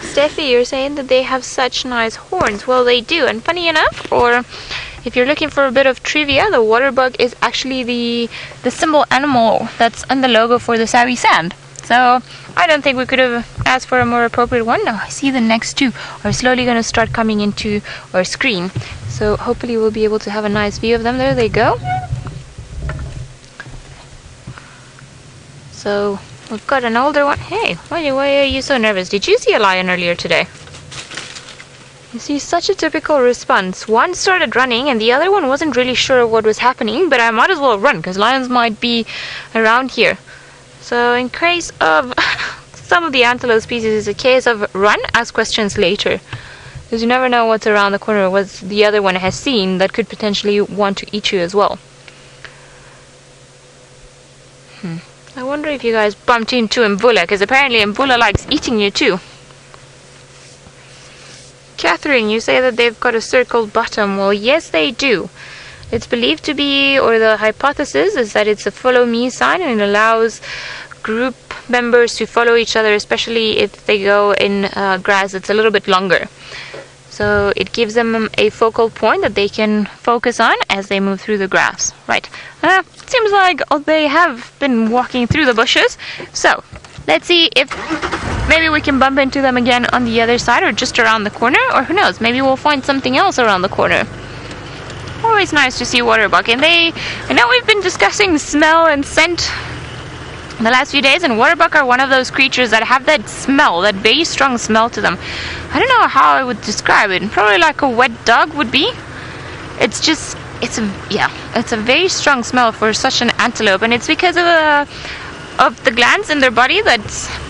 Steffi, you're saying that they have such nice horns. Well, they do, and funny enough, or if you're looking for a bit of trivia, the Waterbuck is actually the symbol animal that's on the logo for the Sabi sand. So I don't think we could have asked for a more appropriate one. Now I see the next two are slowly going to start coming into our screen. So hopefully we'll be able to have a nice view of them. There they go. So we've got an older one. Hey, why are you so nervous? Did you see a lion earlier today? You see, such a typical response. One started running and the other one wasn't really sure what was happening, but I might as well run because lions might be around here. So in case of some of the antelope species, it's a case of run, ask questions later. Because you never know what's around the corner, what the other one has seen that could potentially want to eat you as well. I wonder if you guys bumped into Impala, because apparently Impala likes eating you too. Catherine, you say that they've got a circled bottom. Well, yes, they do. It's believed to be, or the hypothesis is that it's a follow me sign, and it allows group members to follow each other, especially if they go in grass that's a little bit longer. So it gives them a focal point that they can focus on as they move through the grass. Right. Seems like they have been walking through the bushes. So let's see if maybe we can bump into them again on the other side or just around the corner, or who knows, maybe we'll find something else around the corner. Always nice to see Waterbuck, and I know we've been discussing smell and scent the last few days, and Waterbuck are one of those creatures that have that smell, that very strong smell to them. I don't know how I would describe it. Probably like a wet dog would be. It's a very strong smell for such an antelope, and it's because of the glands in their body that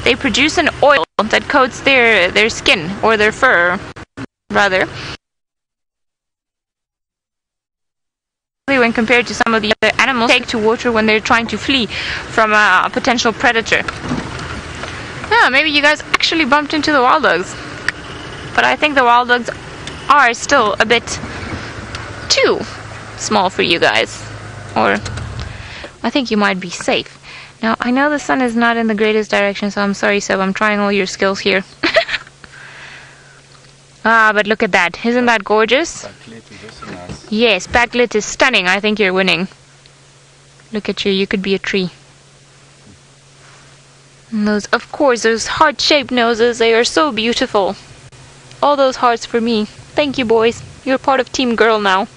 they produce an oil that coats their skin, or their fur rather, when compared to some of the other animals take to water when they're trying to flee from a potential predator. Yeah, maybe you guys actually bumped into the wild dogs, but I think the wild dogs are still a bit too small for you guys, or I think you might be safe. Now, I know the sun is not in the greatest direction, so I'm sorry, Seb, I'm trying all your skills here. But look at that. Isn't that gorgeous? Yes, backlit is stunning. I think you're winning. Look at you. You could be a tree. And those, of course, those heart-shaped noses, they are so beautiful. All those hearts for me. Thank you, boys. You're part of Team Girl now.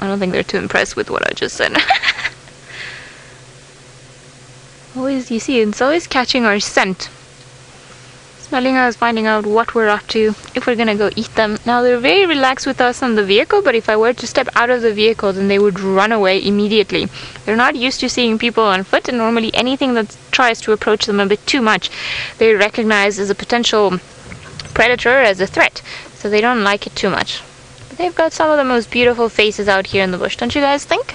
I don't think they're too impressed with what I just said. Always, you see, it's always catching our scent. Smelling us, finding out what we're up to, if we're gonna go eat them. Now, they're very relaxed with us on the vehicle, but if I were to step out of the vehicle, then they would run away immediately. They're not used to seeing people on foot, and normally anything that tries to approach them a bit too much, they recognize as a potential predator, as a threat. So they don't like it too much. But they've got some of the most beautiful faces out here in the bush, don't you guys think?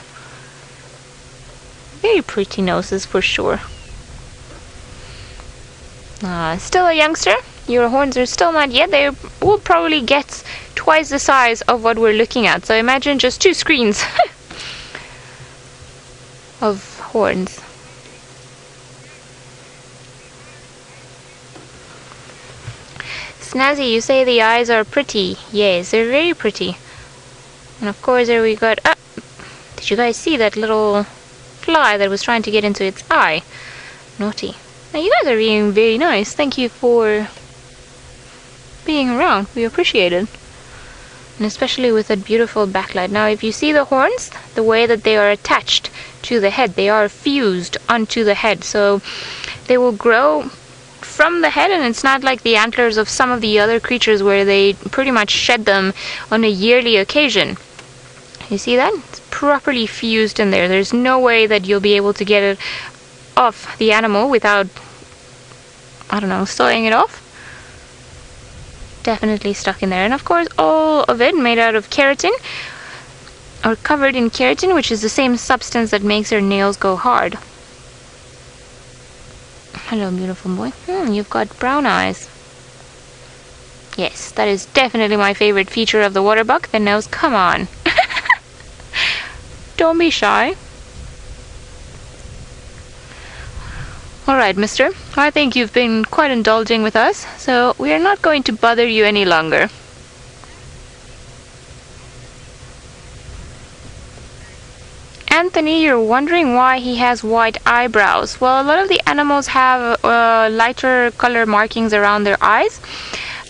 Very pretty noses for sure. Still a youngster. Your horns are still not yet. They will probably get twice the size of what we're looking at. So imagine just 2 screens of horns. Snazzy, you say the eyes are pretty. Yes, they're very pretty. And of course there we got... did you guys see that little fly that was trying to get into its eye? Naughty. Now you guys are being very nice. Thank you for being around. We appreciate it. And especially with that beautiful backlight. Now if you see the horns, the way that they are attached to the head, they are fused onto the head. So they will grow from the head, and it's not like the antlers of some of the other creatures where they pretty much shed them on a yearly occasion. You see that? It's properly fused in there. There's no way that you'll be able to get it off the animal without, I don't know, sawing it off. Definitely stuck in there. And of course all of it made out of keratin, or covered in keratin, which is the same substance that makes their nails go hard. Hello, beautiful boy. You've got brown eyes. Yes, that is definitely my favorite feature of the Waterbuck, the nose. Come on. Don't be shy. Alright, mister. I think you've been quite indulging with us, so we are not going to bother you any longer. Anthony, you're wondering why he has white eyebrows. Well, a lot of the animals have lighter color markings around their eyes.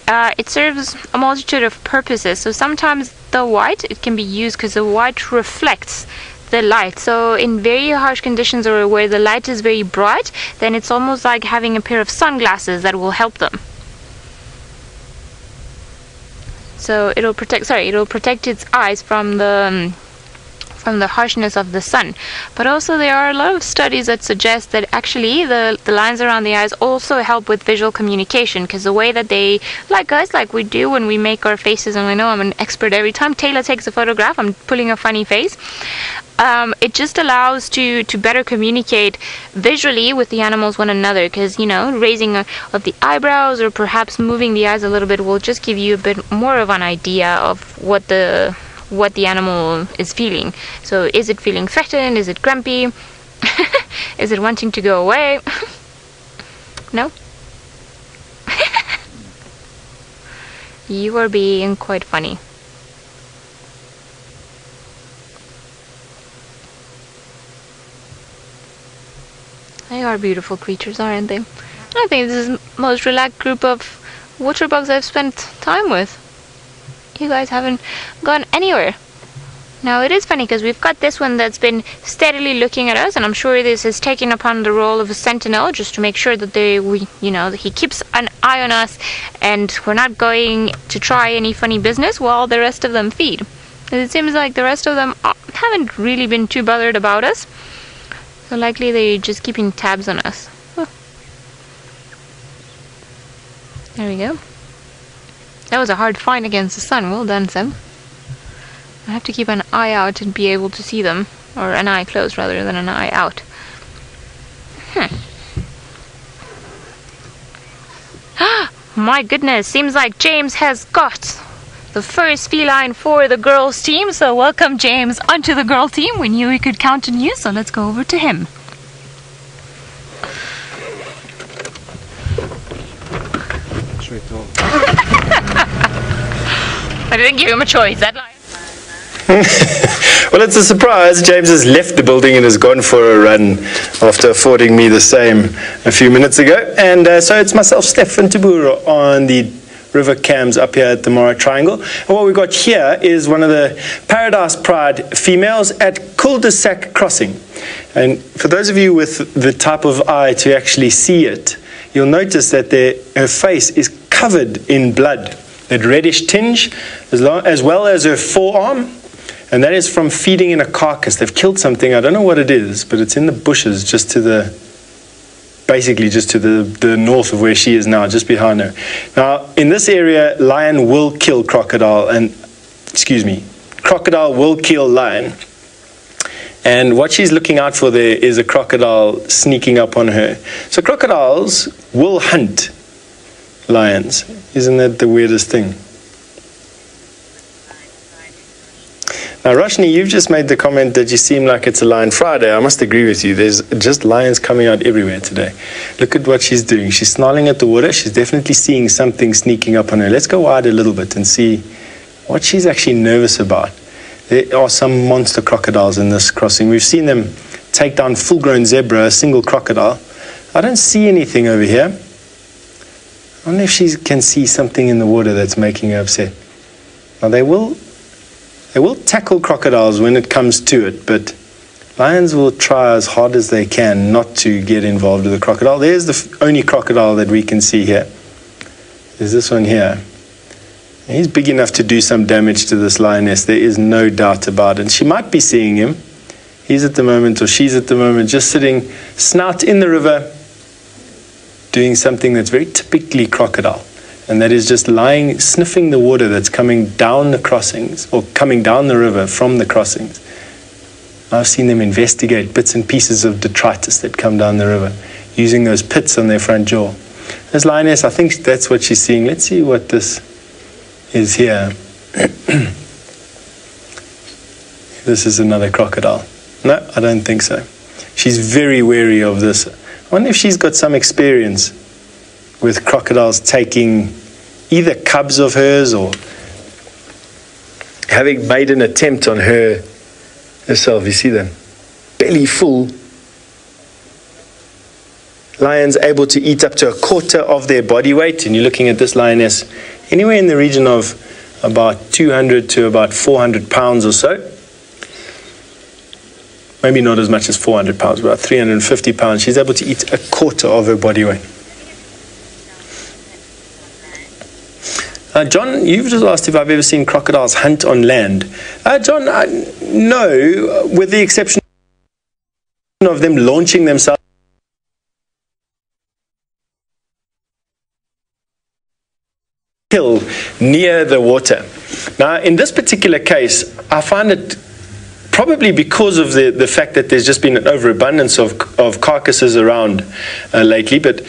It serves a multitude of purposes. So sometimes the white, it can be used because the white reflects the light. So in very harsh conditions or where the light is very bright, then it's almost like having a pair of sunglasses that will help them. So it'll protect its eyes from the harshness of the sun. But also there are a lot of studies that suggest that actually the lines around the eyes also help with visual communication, because the way that they, like us, like we do when we make our faces, and I know I'm an expert every time Tayla takes a photograph, I'm pulling a funny face. It just allows to better communicate visually with the animals one another, because, you know, raising of the eyebrows or perhaps moving the eyes a little bit will just give you a bit more of an idea of what the animal is feeling. So is it feeling threatened? Is it grumpy? Is it wanting to go away? No? You are being quite funny. They are beautiful creatures, aren't they? I think this is the most relaxed group of waterbugs I've spent time with. You guys haven't gone anywhere. Now it is funny because we've got this one that's been steadily looking at us, and I'm sure this is taking upon the role of a sentinel just to make sure that he keeps an eye on us and we're not going to try any funny business while the rest of them feed. And it seems like the rest of them haven't really been too bothered about us, so likely they're just keeping tabs on us. Huh. There we go. That was a hard fight against the sun. Well done, Sam. I have to keep an eye out and be able to see them. Or an eye closed rather than an eye out. My goodness, seems like James has got the first feline for the girls team. So welcome James onto the girl team. We knew we could count on you, so let's go over to him. I didn't give him a choice, that line. Well, it's a surprise. James has left the building and has gone for a run after affording me the same a few minutes ago. And so it's myself, Stef, and Tabura on the river cams up here at the Mara Triangle. And what we've got here is one of the Paradise Pride females at Cul-de-Sac Crossing. And for those of you with the type of eye to actually see it, you'll notice that her face is covered in blood. That reddish tinge, as well as her forearm, and that is from feeding in a carcass. They've killed something, I don't know what it is, but it's in the bushes just to the north of where she is now, just behind her. Now, in this area, lion will kill crocodile, crocodile will kill lion. And what she's looking out for there is a crocodile sneaking up on her. So crocodiles will hunt lions. Isn't that the weirdest thing? Now, Roshni, you've just made the comment that you seem like it's a Lion Friday. I must agree with you. There's just lions coming out everywhere today. Look at what she's doing. She's snarling at the water. She's definitely seeing something sneaking up on her. Let's go wide a little bit and see what she's actually nervous about. There are some monster crocodiles in this crossing. We've seen them take down full-grown zebra, a single crocodile. I don't see anything over here. I wonder if she can see something in the water that's making her upset. Now, they will tackle crocodiles when it comes to it, but lions will try as hard as they can not to get involved with the crocodile. There's the only crocodile that we can see here. There's this one here. He's big enough to do some damage to this lioness. There is no doubt about it. She might be seeing him. He's at the moment, or she's at the moment, just sitting snout in the river, doing something that's very typically crocodile. And that is just lying, sniffing the water that's coming down the crossings, or coming down the river from the crossings. I've seen them investigate bits and pieces of detritus that come down the river, using those pits on their front jaw. This lioness, I think that's what she's seeing. Let's see what this is here. This is another crocodile. No, I don't think so. She's very wary of this I wonder if she's got some experience with crocodiles taking either cubs of hers or having made an attempt on herself. You see them? Belly full. Lions able to eat up to 1/4 of their body weight, and you're looking at this lioness anywhere in the region of about 200 to about 400 pounds or so. Maybe not as much as 400 pounds, about 350 pounds. She's able to eat 1/4 of her body weight. John, you've just asked if I've ever seen crocodiles hunt on land. John, no, with the exception of them launching themselves near the water. Now, in this particular case, I find it probably because of the fact that there's just been an overabundance of carcasses around lately, but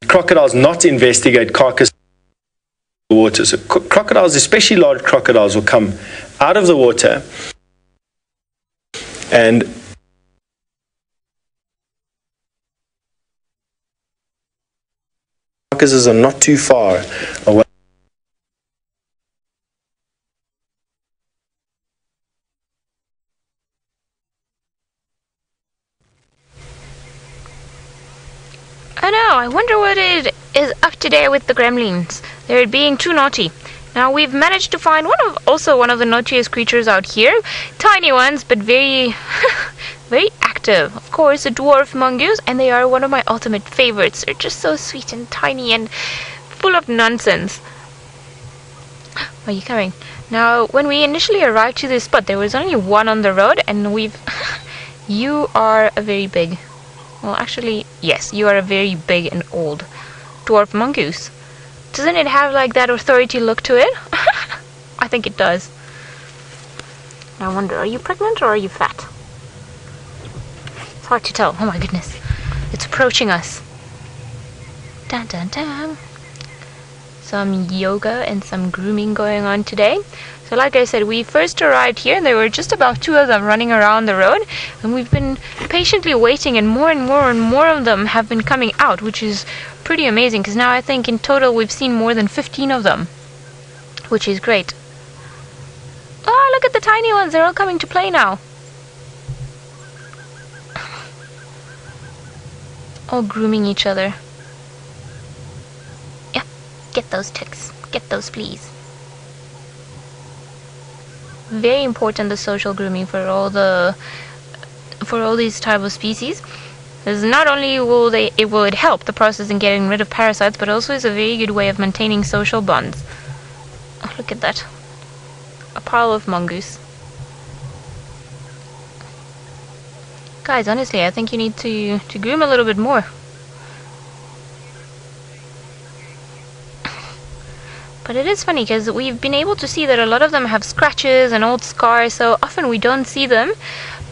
crocodiles not investigate carcasses in the water. So crocodiles, especially large crocodiles, will come out of the water and carcasses are not too far away. I know, I wonder what it is up today with the gremlins. They're being too naughty. Now we've managed to find one of the naughtiest creatures out here. Tiny ones, but very very active. Of course, a dwarf mongoose, and they are one of my ultimate favorites. They're just so sweet and tiny and full of nonsense. Are you coming? Now, when we initially arrived to this spot, there was only one on the road, and you are a very big, well, actually, yes, you are a very big and old dwarf mongoose. Doesn't it have like that authority look to it? I think it does. I wonder, are you pregnant or are you fat? It's hard to tell. Oh my goodness. It's approaching us. Dun dun dun. Some yoga and some grooming going on today. So like I said, we first arrived here and there were just about 2 of them running around the road, and we've been patiently waiting, and more of them have been coming out, which is pretty amazing, because now I think in total we've seen more than 15 of them, which is great. Oh, look at the tiny ones, they're all coming to play now. All grooming each other. Yeah, get those ticks. Get those, please. Very important, the social grooming for all these type of species. Because not only will it help the process in getting rid of parasites, but also is a very good way of maintaining social bonds. Oh, look at that. A pile of mongoose. Guys, honestly, I think you need to groom a little bit more. But it is funny because we've been able to see that a lot of them have scratches and old scars, so often we don't see them.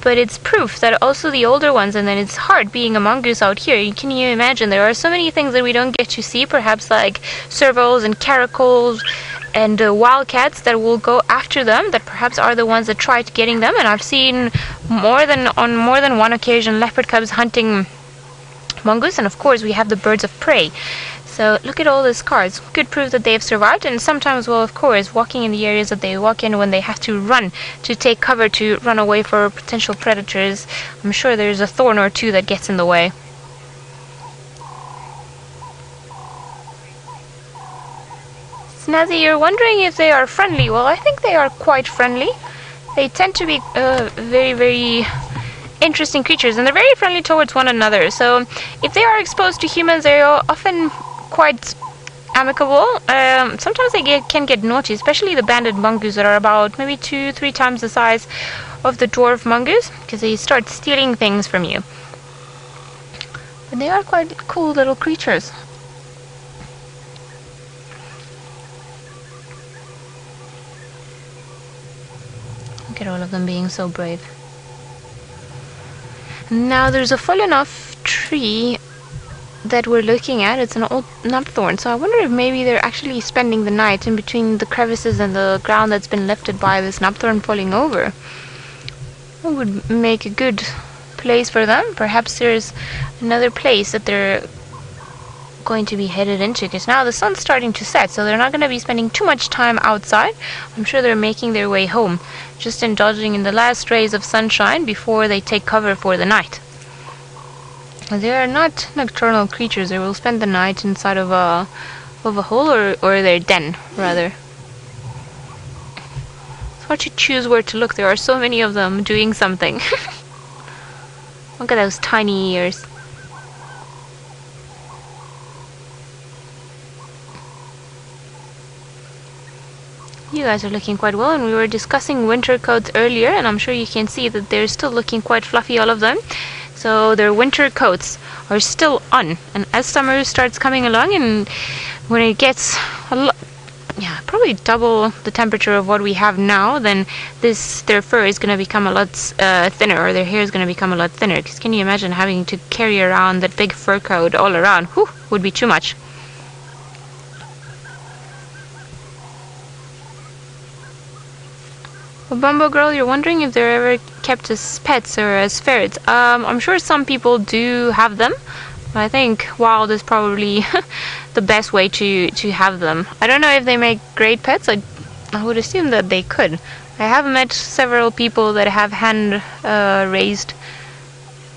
But it's proof that also the older ones, and then it's hard being a mongoose out here. Can you imagine? There are so many things that we don't get to see, perhaps like servals and caracals and wildcats that will go after them, that perhaps are the ones that tried getting them. And I've seen on more than one occasion leopard cubs hunting mongoose, and of course we have the birds of prey. So look at all the scars. Good proof that they've survived, and sometimes, well, of course, walking in the areas that they walk in when they have to run to take cover to run away for potential predators. I'm sure there's a thorn or two that gets in the way. Snazzy, you're wondering if they are friendly. Well, I think they are quite friendly. They tend to be very, very interesting creatures, and they're very friendly towards one another. So if they are exposed to humans, they are often quite amicable. Sometimes they can get naughty, especially the banded mongoose that are about maybe 2-3 times the size of the dwarf mongoose, because they start stealing things from you. But they are quite cool little creatures. Look at all of them being so brave. Now there's a fallen off tree that we're looking at. It's an old knobthorn, so I wonder if maybe they're actually spending the night in between the crevices and the ground that's been lifted by this knobthorn falling over. would make a good place for them. Perhaps there's another place that they're going to be headed into, because now the sun's starting to set, so they're not going to be spending too much time outside. I'm sure they're making their way home, just indulging in the last rays of sunshine before they take cover for the night. They are not nocturnal creatures. They will spend the night inside of a hole or their den, rather. It's hard to choose where to look. There are so many of them doing something. Look at those tiny ears. You guys are looking quite well, and we were discussing winter coats earlier, and I'm sure you can see that they're still looking quite fluffy, all of them. So their winter coats are still on, and as summer starts coming along, and when it gets probably double the temperature of what we have now, then their fur is going to become a lot thinner, or their hair is going to become a lot thinner. Because can you imagine having to carry around that big fur coat all around? Whew, would be too much. Well, Bumbo Girl, you're wondering if they're ever kept as pets or as ferrets. I'm sure some people do have them. I think wild is probably the best way to have them. I don't know if they make great pets. I would assume that they could. I have met several people that have hand raised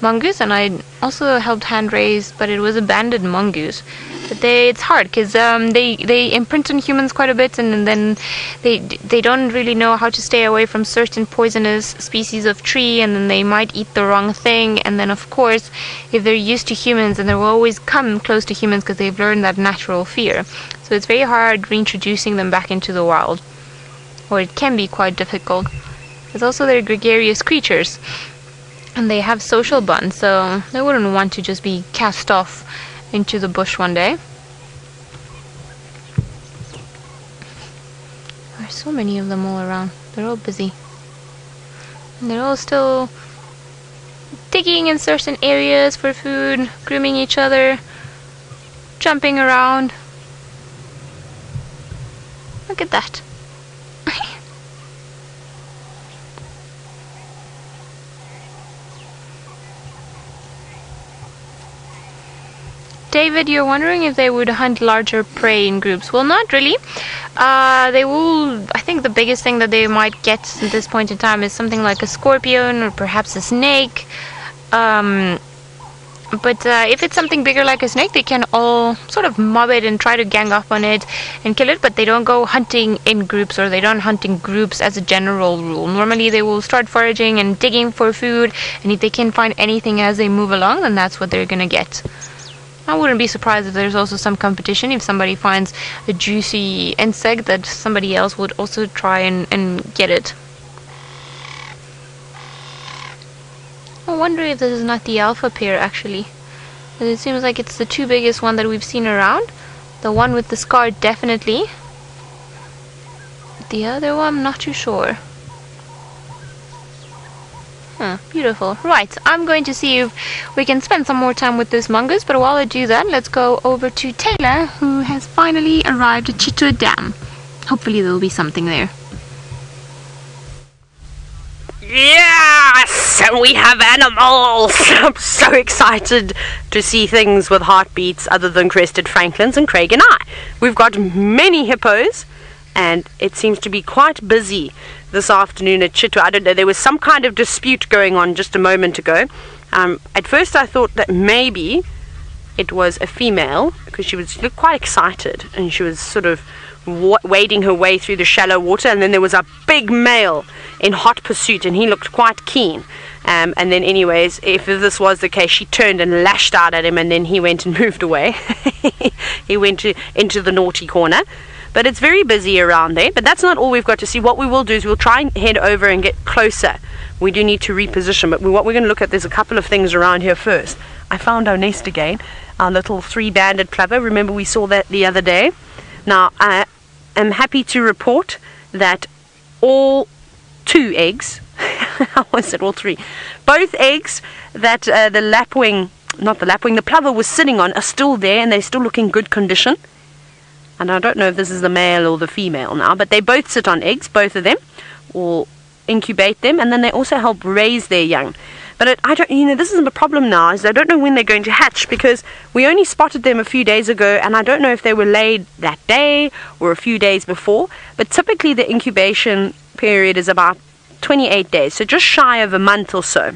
mongoose, and I also helped hand raise, but it was a banded mongoose. But it's hard because they imprint on humans quite a bit, and then they don't really know how to stay away from certain poisonous species of tree, and then they might eat the wrong thing. And then of course, if they're used to humans, and they will always come close to humans because they've learned that natural fear. So it's very hard reintroducing them back into the wild, or it can be quite difficult. Because also they're gregarious creatures, and they have social bonds, so they wouldn't want to just be cast off into the bush one day. There's so many of them all around. They're all busy. And they're all still digging in certain areas for food, grooming each other, jumping around. Look at that. David, you're wondering if they would hunt larger prey in groups. Well, not really. They will. I think the biggest thing that they might get at this point in time is something like a scorpion or perhaps a snake. But if it's something bigger like a snake, they can all sort of mob it and try to gang up on it and kill it, but they don't go hunting in groups, or they don't hunt in groups as a general rule. Normally they will start foraging and digging for food, and if they can find anything as they move along, then that's what they're gonna get. I wouldn't be surprised if there's also some competition. If somebody finds a juicy insect, that somebody else would also try and get it. I wonder if this is not the alpha pair, actually. It seems like it's the two biggest one that we've seen around. The one with the scar, definitely. The other one, I'm not too sure. Beautiful. Right, I'm going to see if we can spend some more time with this mongoose, but while I do that, let's go over to Tayla, who has finally arrived at Chitwa Dam. Hopefully there will be something there. Yes! We have animals! I'm so excited to see things with heartbeats other than crested francolins and Craig and I. We've got many hippos, and it seems to be quite busy this afternoon at Chitwa. I don't know, there was some kind of dispute going on just a moment ago. At first I thought that maybe it was a female, because she looked quite excited, and she was sort of wading her way through the shallow water, and then there was a big male in hot pursuit, and he looked quite keen. And then anyways, if this was the case, she turned and lashed out at him, and then he went and moved away. He went into the naughty corner. But it's very busy around there. But that's not all we've got to see. What we will do is we'll try and head over and get closer. We do need to reposition, but what we're going to look at, there's a couple of things around here first. I found our nest again, our little 3-banded plover. Remember we saw that the other day. Now I am happy to report that all 2 eggs, how was it, all 3? Both eggs that the plover was sitting on are still there, and they still look in good condition. And I don't know if this is the male or the female now, but they both sit on eggs, both of them, or incubate them, and then they also help raise their young. But I don't, this is the problem now, is I don't know when they're going to hatch, because we only spotted them a few days ago, and I don't know if they were laid that day or a few days before. But typically the incubation period is about 28 days, so just shy of a month or so.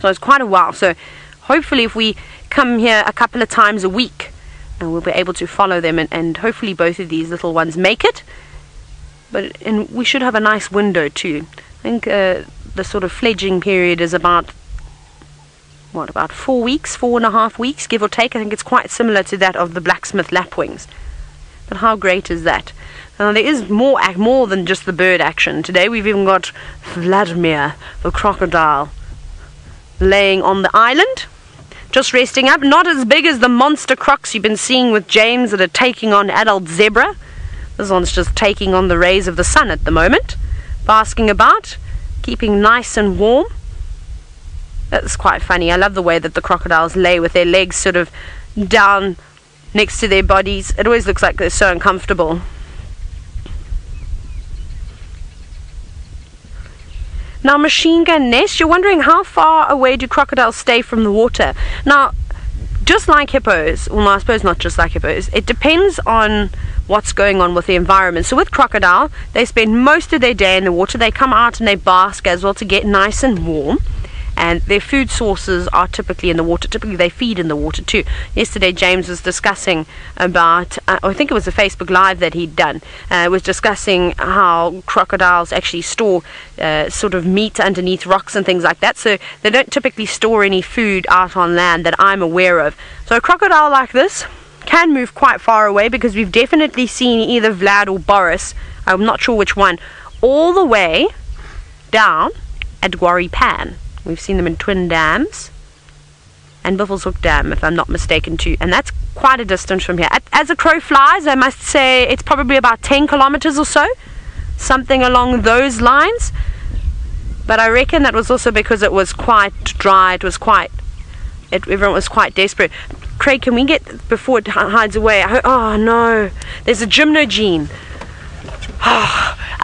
So it's quite a while. So hopefully if we come here a couple of times a week, and we'll be able to follow them, and hopefully both of these little ones make it. And we should have a nice window too. I think the sort of fledging period is about 4 weeks, 4.5 weeks, give or take. I think it's quite similar to that of the blacksmith lapwings. But how great is that? Now there is more than just the bird action. Today we've even got Vladimir, the crocodile, laying on the island, just resting up. Not as big as the monster crocs you've been seeing with James that are taking on adult zebra. This one's just taking on the rays of the sun at the moment, basking about, keeping nice and warm. That's quite funny. I love the way that the crocodiles lay with their legs sort of down next to their bodies. It always looks like they're so uncomfortable. Now, machine gun nest, you're wondering how far away do crocodiles stay from the water? Now, just like hippos, well, no, I suppose not just like hippos, it depends on what's going on with the environment. So with crocodile, they spend most of their day in the water. They come out and they bask as well to get nice and warm. And their food sources are typically in the water. Typically they feed in the water too. Yesterday James was discussing about, I think it was a Facebook Live that he'd done, was discussing how crocodiles actually store sort of meat underneath rocks and things like that. So they don't typically store any food out on land that I'm aware of. So a crocodile like this can move quite far away, because we've definitely seen either Vlad or Boris, I'm not sure which one, all the way down at Pan. We've seen them in Twin Dams and Buffelshoek Dam, if I'm not mistaken too, and that's quite a distance from here. As a crow flies, I must say it's probably about 10 kilometers or so, something along those lines. But I reckon that was also because it was quite dry. Everyone was quite desperate. Craig, can we get, before it hides away? Oh no, there's a gymnogene.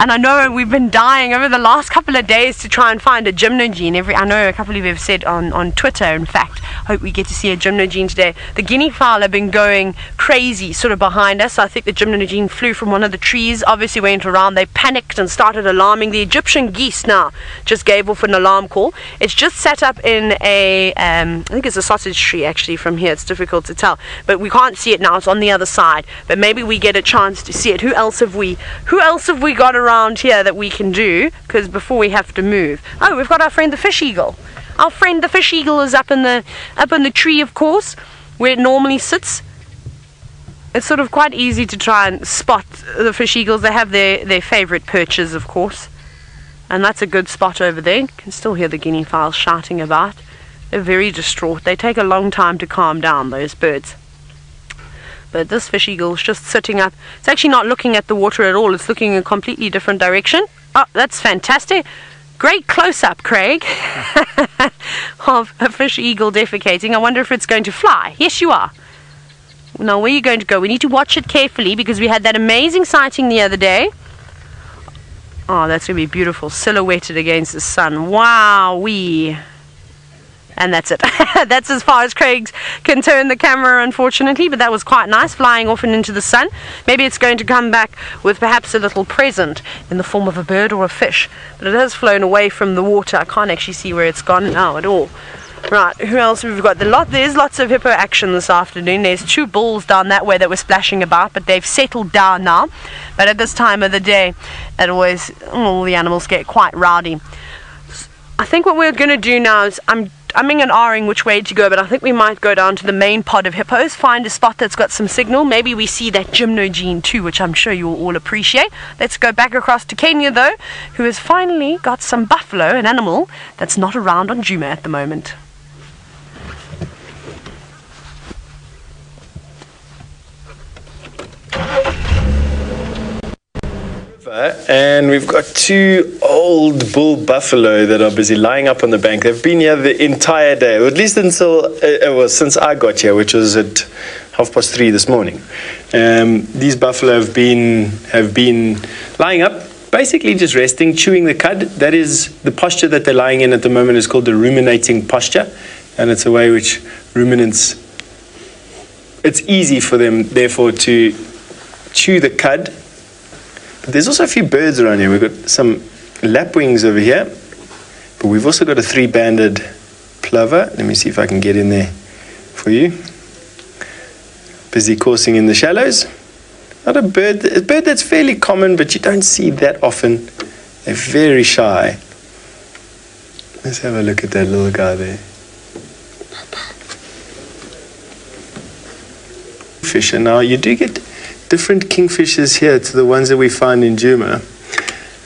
And I know we've been dying over the last couple of days to try and find a gymnogene. I know a couple of you have said on Twitter, in fact, hope we get to see a gymnogene today. The guinea fowl have been going crazy sort of behind us. I think the gymnogene flew from one of the trees, obviously went around, they panicked and started alarming. The Egyptian geese now just gave off an alarm call. It's just set up in a, I think it's a sausage tree actually from here, it's difficult to tell. But we can't see it now, it's on the other side. But maybe we get a chance to see it. Who else have we got around here that we can do, because before we have to move? Oh, we've got our friend the fish eagle. Our friend the fish eagle is up in the tree, of course, where it normally sits. It's sort of quite easy to try and spot the fish eagles. They have their favorite perches, of course, and that's a good spot over there. You can still hear the guinea fowls shouting about. They're very distraught. They take a long time to calm down, those birds. But this fish eagle is just sitting up. It's actually not looking at the water at all. It's looking in a completely different direction. Oh, that's fantastic. Great close-up, Craig, of a fish eagle defecating. I wonder if it's going to fly. Yes, you are. Now, where are you going to go? We need to watch it carefully, because we had that amazing sighting the other day. Oh, that's going to be beautiful. Silhouetted against the sun. Wow-wee. And that's it. That's as far as Craig can turn the camera, unfortunately, but that was quite nice, flying off and into the sun. Maybe it's going to come back with perhaps a little present in the form of a bird or a fish, but it has flown away from the water. I can't actually see where it's gone now at all. Right, who else have we got? There's lots of hippo action this afternoon. There's 2 bulls down that way that were splashing about, but they've settled down now. But at this time of the day, all the animals get quite rowdy. I think what we're going to do now is, I'm umming and ahhing which way to go, but I think we might go down to the main pod of hippos, find a spot that's got some signal. Maybe we see that gymnogene too, which I'm sure you'll all appreciate. Let's go back across to Kenya though, who has finally got some buffalo, an animal that's not around on Djuma at the moment. And we've got 2 old bull buffalo that are busy lying up on the bank. They've been here the entire day, or at least until since I got here, which was at 3:30 this morning. These buffalo have been lying up basically just resting, chewing the cud. That is the posture that they're lying in at the moment is called the ruminating posture. And it's a way which ruminants, it's easy for them, therefore, to chew the cud. But there's also a few birds around here. We've got some lapwings over here. But we've also got a 3-banded plover. Let me see if I can get in there for you. Busy coursing in the shallows. Not a bird that's fairly common, but you don't see that often. They're very shy. Let's have a look at that little guy there. Kingfisher. Now, you do get different kingfishers here to the ones that we find in Djuma.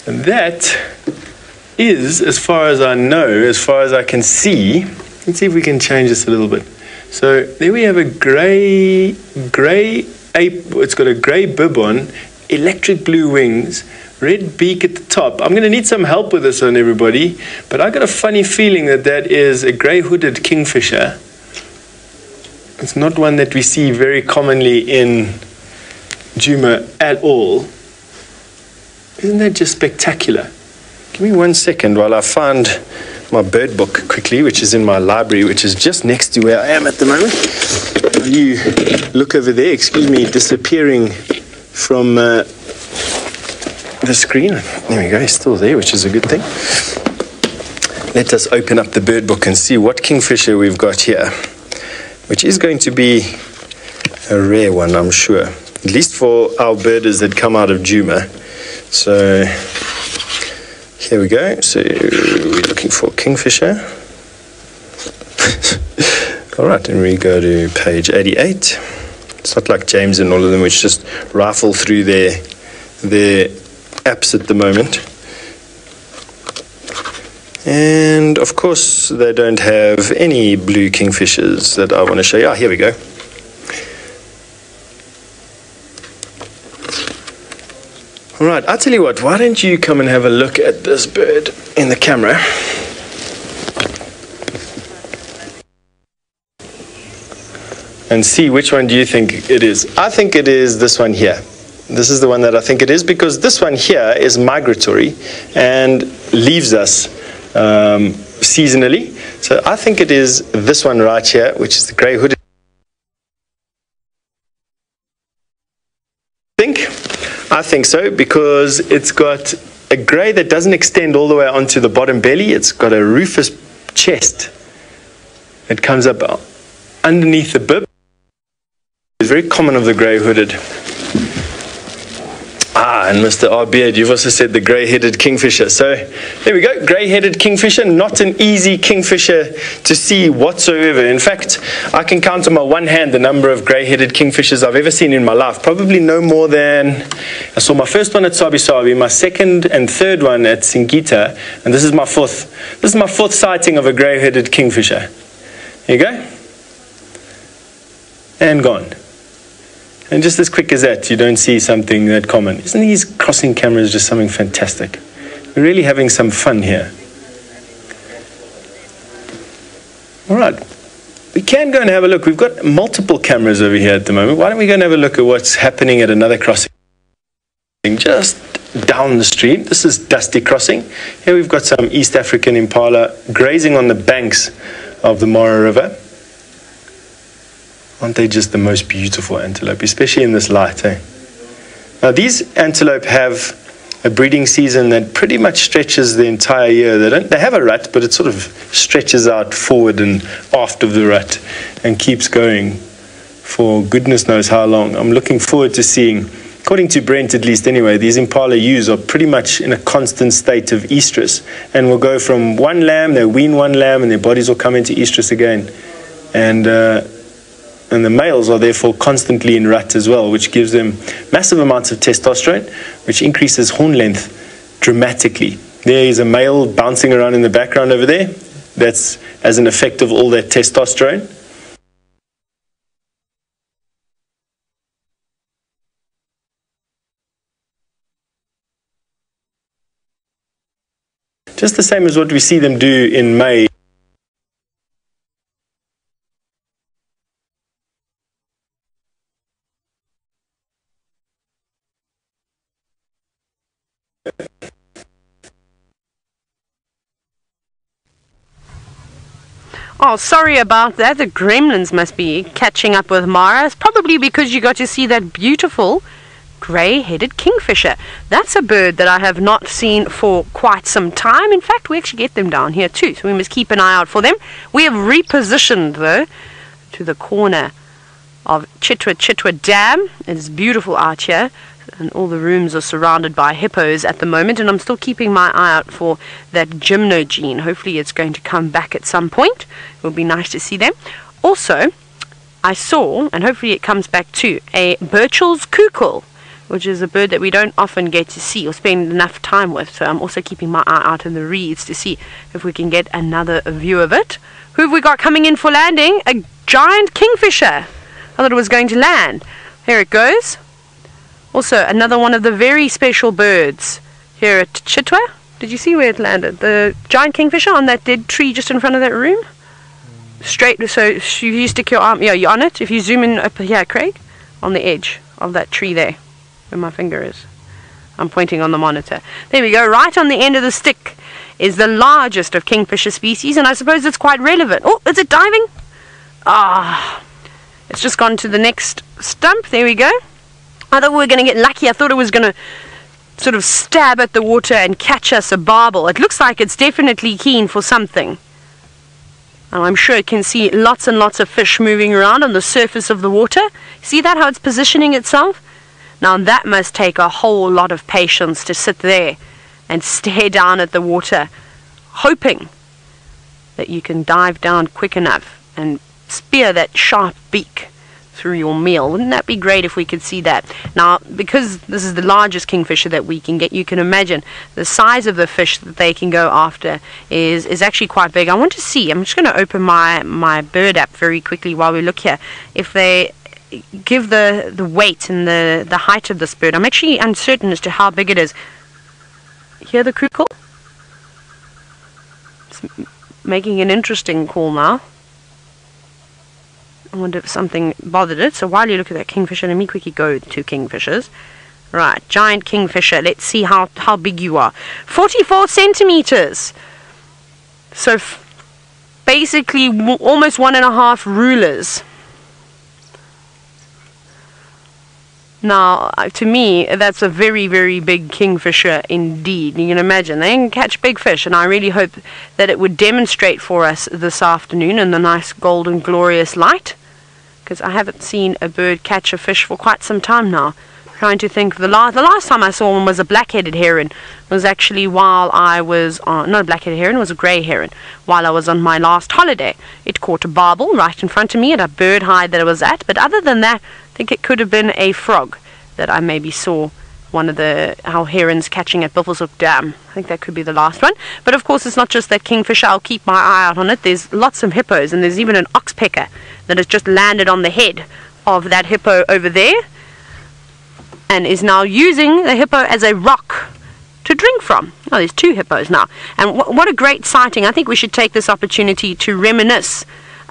And that is, as far as I know, as far as I can see, let's see if we can change this a little bit. So there we have a grey ape. It's got a grey bib on, electric blue wings, red beak at the top. I'm going to need some help with this one, everybody, but I got a funny feeling that that is a grey-hooded kingfisher. It's not one that we see very commonly in Djuma at all. Isn't that just spectacular? Give me 1 second while I find my bird book quickly, which is in my library, which is just next to where I am at the moment. You look over there, excuse me, disappearing from the screen. There we go, he's still there, which is a good thing. Let us open up the bird book and see what kingfisher we've got here, which is going to be a rare one, I'm sure. At least for our birders that come out of Djuma. So here we go. So we're looking for kingfisher. All right, and we go to page 88. It's not like James and all of them, which just rifle through their apps at the moment. And of course, they don't have any blue kingfishers that I want to show you. Ah, here we go. All right, I'll tell you what, why don't you come and have a look at this bird in the camera. And see which one do you think it is. I think it is this one here. This is the one that I think it is, because this one here is migratory and leaves us seasonally. So I think it is this one right here, which is the grey-hooded. I think so, because it's got a grey that doesn't extend all the way onto the bottom belly. It's got a rufous chest. It comes up underneath the bib. It's very common of the grey-hooded. Ah, and Mr. R. Beard, you've also said the grey-headed kingfisher. So there we go, grey-headed kingfisher, not an easy kingfisher to see whatsoever. In fact, I can count on my one hand the number of grey-headed kingfishers I've ever seen in my life. Probably no more than, I saw my first one at Sabi, my second and third one at Singita, and this is my fourth sighting of a grey-headed kingfisher. There you go. And gone. And just as quick as that, you don't see something that common. Isn't these crossing cameras just something fantastic? We're really having some fun here. All right. We can go and have a look. We've got multiple cameras over here at the moment. Why don't we go and have a look at what's happening at another crossing just down the stream. This is Dusty Crossing. Here we've got some East African impala grazing on the banks of the Mara River. Aren't they just the most beautiful antelope, especially in this light, eh? Now, these antelope have a breeding season that pretty much stretches the entire year. They have a rut, but it sort of stretches out forward and aft of the rut and keeps going for goodness knows how long. I'm looking forward to seeing, according to Brent at least anyway, these impala ewes are pretty much in a constant state of estrus and will go from one lamb, they'll wean one lamb and their bodies will come into estrus again. And the males are therefore constantly in rut as well, which gives them massive amounts of testosterone, which increases horn length dramatically. There is a male bouncing around in the background over there. That's as an effect of all that testosterone. Just the same as what we see them do in May. Oh, sorry about that. The gremlins must be catching up with Mara. It's probably because you got to see that beautiful grey-headed kingfisher. That's a bird that I have not seen for quite some time. In fact, we actually get them down here too, so we must keep an eye out for them. We have repositioned, though, to the corner of Chitwa Dam. It is beautiful out here, and all the rooms are surrounded by hippos at the moment, and I'm still keeping my eye out for that gymnogene. Hopefully it's going to come back at some point. It would be nice to see them. Also, I saw, and hopefully it comes back too, a Burchell's cuckoo, which is a bird that we don't often get to see or spend enough time with. So I'm also keeping my eye out in the reeds to see if we can get another view of it. Who have we got coming in for landing? A giant kingfisher. I thought it was going to land. Here it goes. Also, another one of the very special birds here at Chitwa. Did you see where it landed? The giant kingfisher on that dead tree just in front of that room? Straight, so if you stick your arm, yeah, you're on it. If you zoom in up here, Craig, on the edge of that tree there, where my finger is. I'm pointing on the monitor. There we go. Right on the end of the stick is the largest of kingfisher species, and I suppose it's quite relevant. Oh, is it diving? Ah, it's just gone to the next stump. There we go. I thought we were going to get lucky. I thought it was going to sort of stab at the water and catch us a barbel. It looks like it's definitely keen for something. And I'm sure it can see lots and lots of fish moving around on the surface of the water. See that, how it's positioning itself? Now that must take a whole lot of patience to sit there and stare down at the water, hoping that you can dive down quick enough and spear that sharp beak through your meal. Wouldn't that be great if we could see that? Now, because this is the largest kingfisher that we can get, you can imagine the size of the fish that they can go after is actually quite big. I want to see, I'm just going to open my bird app very quickly while we look here. If they give the weight and the height of this bird, I'm actually uncertain as to how big it is. Hear the cuckoo? It's making an interesting call now. I wonder if something bothered it. So while you look at that kingfisher, let me quickly go to kingfishers. Right, giant kingfisher. Let's see how big you are. 44 centimeters. So basically almost 1.5 rulers. Now, to me, that's a very, very big kingfisher indeed. You can imagine, they can catch big fish, and I really hope that it would demonstrate for us this afternoon in the nice golden, glorious light, because I haven't seen a bird catch a fish for quite some time now. I'm trying to think, the last time I saw one was a black-headed heron. It was actually while I was on, not a black-headed heron, it was a grey heron, while I was on my last holiday. It caught a barbel right in front of me at a bird hide that I was at, but other than that, I think it could have been a frog that I maybe saw one of our herons catching at Buffelshoek Dam. I think that could be the last one. But of course, it's not just that kingfisher. I'll keep my eye out on it. There's lots of hippos, and there's even an oxpecker that has just landed on the head of that hippo over there and is now using the hippo as a rock to drink from. Oh, there's 2 hippos now. And what a great sighting. I think we should take this opportunity to reminisce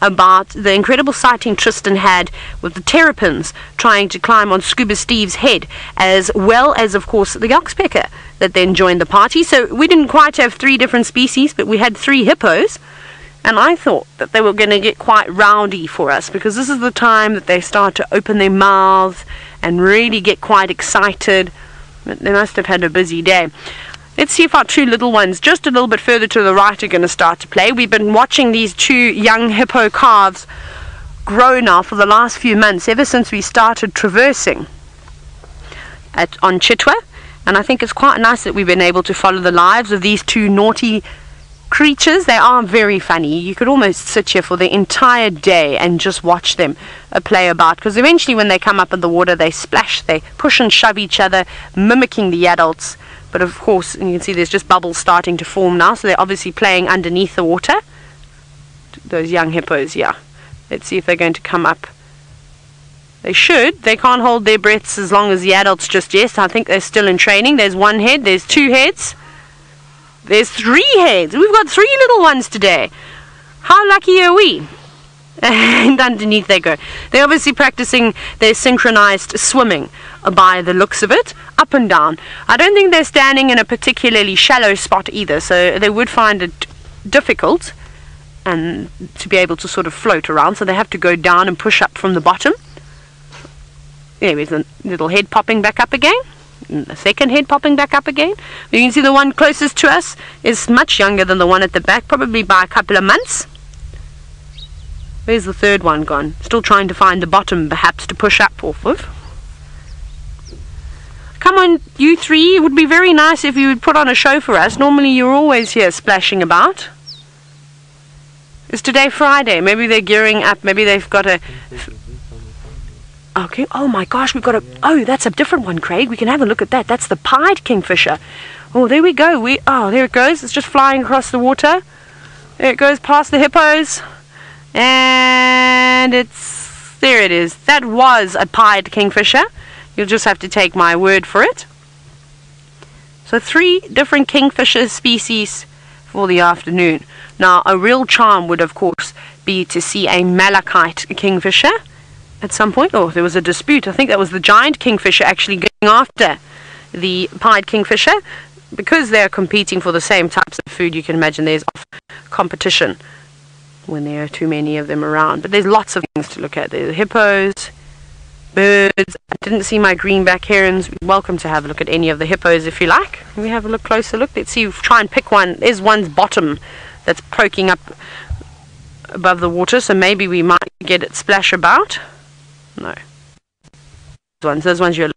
about the incredible sighting Tristan had with the terrapins trying to climb on Scuba Steve's head, as well as, of course, the oxpecker that then joined the party. So we didn't quite have 3 different species, but we had 3 hippos, and I thought that they were going to get quite rowdy for us, because this is the time that they start to open their mouths and really get quite excited. But they must have had a busy day. Let's see if our 2 little ones, just a little bit further to the right, are going to start to play. We've been watching these 2 young hippo calves grow now for the last few months, ever since we started traversing on Chitwa. And I think it's quite nice that we've been able to follow the lives of these 2 naughty creatures. They are very funny. You could almost sit here for the entire day and just watch them play about, because eventually when they come up in the water, they splash, they push and shove each other, mimicking the adults. But of course, and you can see there's just bubbles starting to form now, so they're obviously playing underneath the water. Those young hippos, yeah. Let's see if they're going to come up. They should. They can't hold their breaths as long as the adults just yet. I think they're still in training. There's 1 head, there's 2 heads. There's 3 heads. We've got 3 little ones today. How lucky are we? And underneath they go. They're obviously practicing their synchronized swimming by the looks of it, up and down. I don't think they're standing in a particularly shallow spot either, so they would find it difficult and to be able to sort of float around, so they have to go down and push up from the bottom. There's a little head popping back up again, and the second head popping back up again. You can see the one closest to us is much younger than the one at the back, probably by a couple of months. Where's the third one gone? Still trying to find the bottom perhaps to push up off of. Come on, you three, it would be very nice if you would put on a show for us. Normally you're always here splashing about. Is today Friday? Maybe they're gearing up. Maybe they've got a... Okay, oh my gosh, we've got a... Oh, that's a different one, Craig. We can have a look at that. That's the pied kingfisher. Oh, there we go. Oh, there it goes. It's just flying across the water. There it goes past the hippos. And it's... There it is. That was a pied kingfisher. You'll just have to take my word for it. So 3 different kingfisher species for the afternoon. Now, a real charm would, of course, be to see a malachite kingfisher at some point. Oh, there was a dispute. I think that was the giant kingfisher actually going after the pied kingfisher. Because they're competing for the same types of food, you can imagine there's competition when there are too many of them around. But there's lots of things to look at. There's hippos, birds. I didn't see my greenback herons. You're welcome to have a look at any of the hippos if you like. Can we have a look closer look? Let's see, try and pick one. There's one's bottom that's poking up above the water, so maybe we might get it splash about. No. Those ones you're...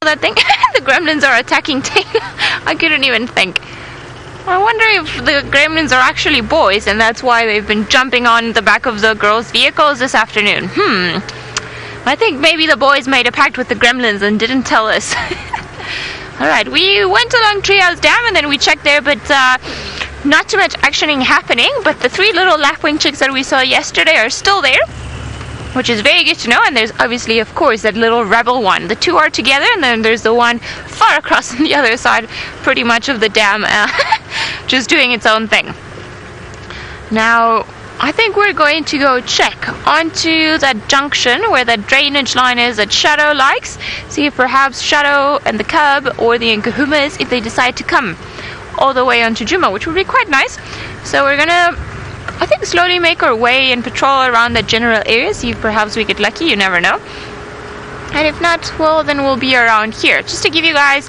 That thing, the gremlins are attacking Tayla. I couldn't even think. I wonder if the gremlins are actually boys and that's why they've been jumping on the back of the girls' vehicles this afternoon. I think maybe the boys made a pact with the gremlins and didn't tell us. Alright, we went along Treehouse Dam and then we checked there, but not too much actioning happening. But the 3 little lapwing chicks that we saw yesterday are still there, which is very good to know. And there's obviously, of course, that little rebel one. The 2 are together, and then there's the one far across on the other side, pretty much of the dam, just doing its own thing. Now, I think we're going to go check onto that junction where that drainage line is that Shadow likes. See if perhaps Shadow and the cub or the Nkahumas, if they decide to come all the way onto Djuma, which would be quite nice. So we're gonna, I think, slowly make our way and patrol around the general area, see if perhaps we get lucky, you never know. And if not, well, then we'll be around here. Just to give you guys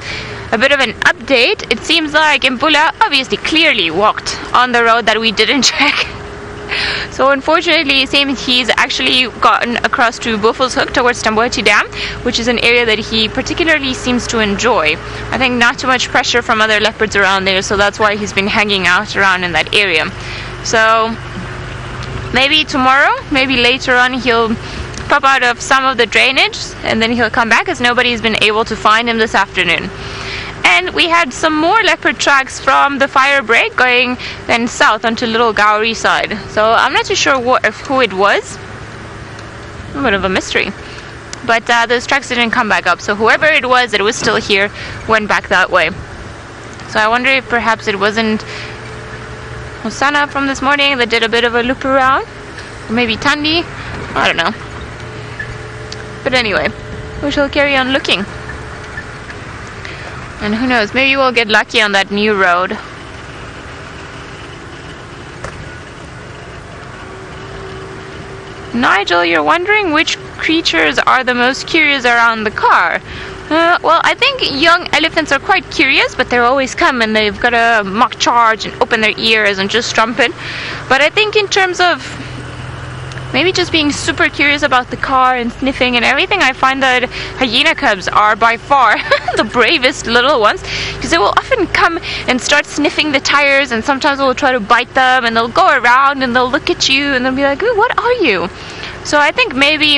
a bit of an update, it seems like Impala obviously clearly walked on the road that we didn't check. So unfortunately, it seems he's actually gotten across to Buffelshoek towards Tamboti Dam, which is an area that he particularly seems to enjoy. I think not too much pressure from other leopards around there, so that's why he's been hanging out around in that area. So maybe tomorrow, maybe later on, he'll pop out of some of the drainage and then he'll come back, as nobody's been able to find him this afternoon. And we had some more leopard tracks from the fire break going then south onto Little Gowrie side. So I'm not too sure who it was. A bit of a mystery. But those tracks didn't come back up. So whoever it was that was still here went back that way. So I wonder if perhaps it wasn't Hosanna from this morning that did a bit of a loop around. Or maybe Tandi. I don't know. But anyway, we shall carry on looking. And who knows, maybe we'll get lucky on that new road. Nigel, you're wondering which creatures are the most curious around the car. Well, I think young elephants are quite curious, but they always come and they've got to mock charge and open their ears and just trumpet. But I think in terms of maybe just being super curious about the car and sniffing and everything, I find that hyena cubs are by far the bravest little ones, because they will often come and start sniffing the tires, and sometimes they'll try to bite them, and they'll go around and they'll look at you and they'll be like, "Ooh, what are you?" So I think maybe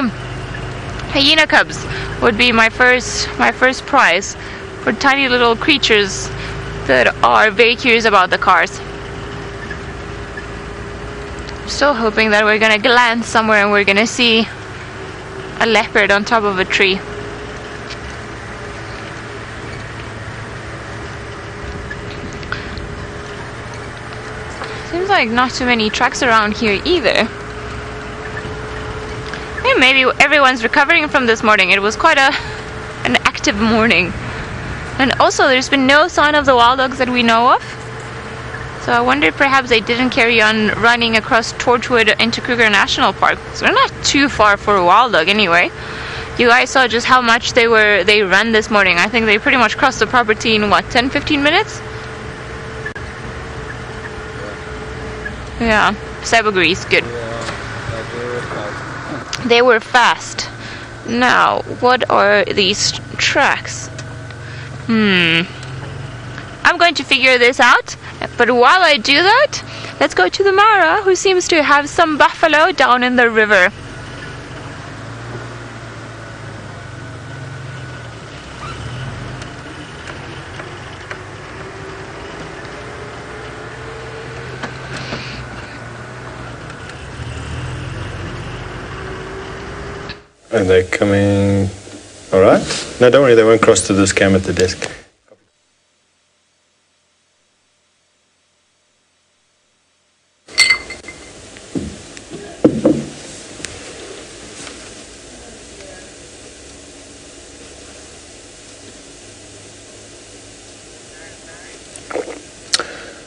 hyena cubs would be my first prize for tiny little creatures that are very curious about the cars. Still hoping that we're gonna glance somewhere and we're gonna see a leopard on top of a tree. Seems like not too many tracks around here either. Yeah, maybe everyone's recovering from this morning. It was quite an active morning. And also, there's been no sign of the wild dogs that we know of. So I wonder if perhaps they didn't carry on running across Torchwood into Kruger National Park. So they're not too far for a wild dog anyway. You guys saw just how much they ran this morning. I think they pretty much crossed the property in what, 10-15 minutes? Yeah, Seb agrees, good. They were fast. Now, what are these tracks? I'm going to figure this out, but while I do that, let's go to the Mara, who seems to have some buffalo down in the river. Are they coming? All right. No, don't worry, they won't cross to this cam at the desk.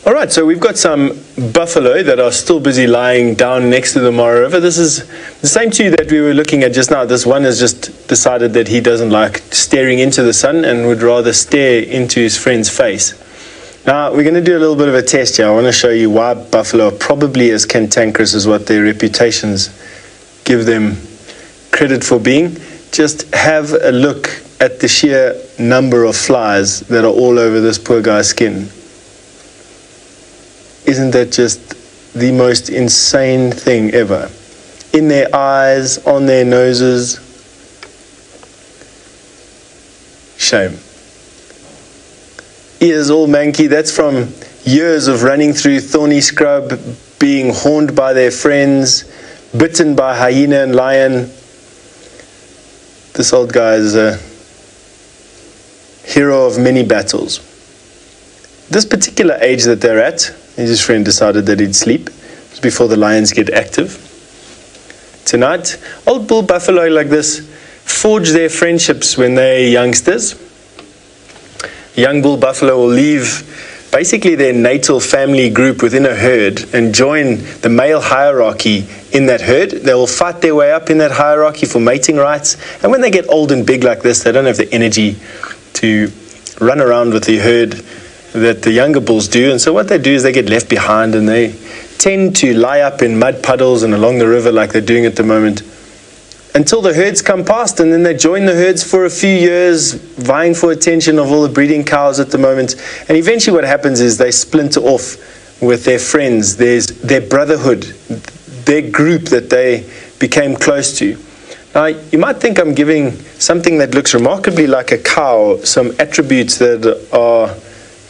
All right, so we've got some buffalo that are still busy lying down next to the Mara River. This is the same two that we were looking at just now. This one has just decided that he doesn't like staring into the sun and would rather stare into his friend's face. Now, we're going to do a little bit of a test here. I want to show you why buffalo are probably as cantankerous as what their reputations give them credit for being. Just have a look at the sheer number of flies that are all over this poor guy's skin. Isn't that just the most insane thing ever? In their eyes, on their noses. Shame. Ears all manky. That's from years of running through thorny scrub, being horned by their friends, bitten by hyena and lion. This old guy is a hero of many battles. This particular age that they're at, his friend decided that he'd sleep. It was before the lions get active. Tonight, old bull buffalo like this forge their friendships when they're youngsters. Young bull buffalo will leave basically their natal family group within a herd and join the male hierarchy in that herd. They will fight their way up in that hierarchy for mating rights. And when they get old and big like this, they don't have the energy to run around with the herd that the younger bulls do, and so what they do is they get left behind and they tend to lie up in mud puddles and along the river like they're doing at the moment until the herds come past, and then they join the herds for a few years, vying for attention of all the breeding cows at the moment, and eventually what happens is they splinter off with their friends. There's their brotherhood, their group that they became close to. Now, you might think I'm giving something that looks remarkably like a cow some attributes that are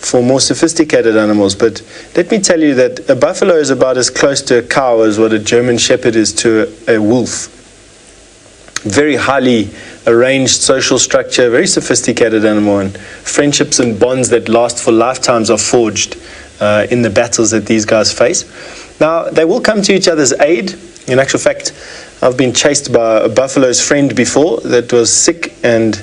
for more sophisticated animals, but let me tell you that a buffalo is about as close to a cow as what a German shepherd is to a wolf. Very highly arranged social structure, very sophisticated animal, and friendships and bonds that last for lifetimes are forged in the battles that these guys face. Now, they will come to each other's aid. In actual fact, I've been chased by a buffalo's friend before that was sick, and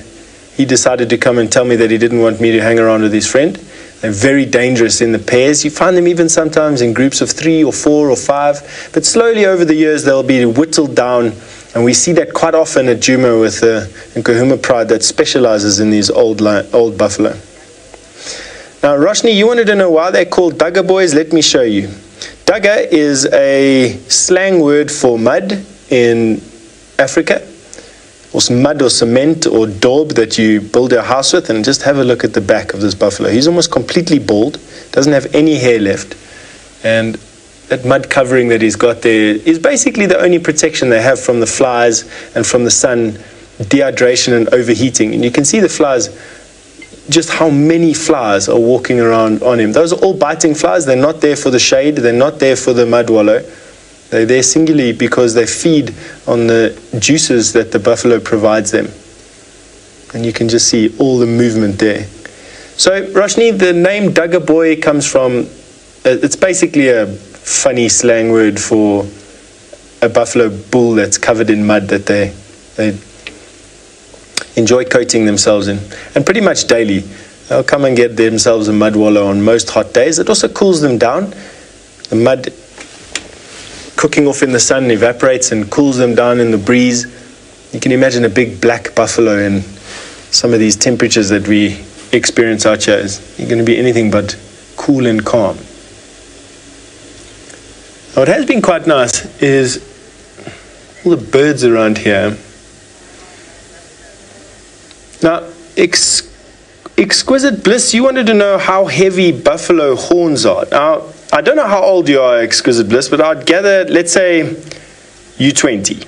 he decided to come and tell me that he didn't want me to hang around with his friend. They're very dangerous in the pairs. You find them even sometimes in groups of 3 or 4 or 5. But slowly over the years, they'll be whittled down. And we see that quite often at Djuma with the Nkahuma pride that specializes in these old buffalo. Now, Roshni, you wanted to know why they're called Dagga boys? Let me show you. Dagga is a slang word for mud in Africa. Or mud or cement or daub that you build a house with, and just have a look at the back of this buffalo. He's almost completely bald, doesn't have any hair left, and that mud covering that he's got there is basically the only protection they have from the flies and from the sun, dehydration and overheating. And you can see the flies, just how many flies are walking around on him. Those are all biting flies. They're not there for the shade, they're not there for the mud wallow. They're there singularly because they feed on the juices that the buffalo provides them. And you can just see all the movement there. So, Roshni, the name Dagga boy comes from, it's basically a funny slang word for a buffalo bull that's covered in mud that they enjoy coating themselves in. And pretty much daily, They'll come and get themselves a mud wallow on most hot days. It also cools them down. The mud cooking off in the sun evaporates and cools them down in the breeze. You can imagine a big black buffalo in some of these temperatures that we experience out here. You're going to be anything but cool and calm. Now, what has been quite nice is all the birds around here. Now, Exquisite Bliss, you wanted to know how heavy buffalo horns are. Now, I don't know how old you are, Exquisite Bliss, but I'd gather, let's say, you're 20.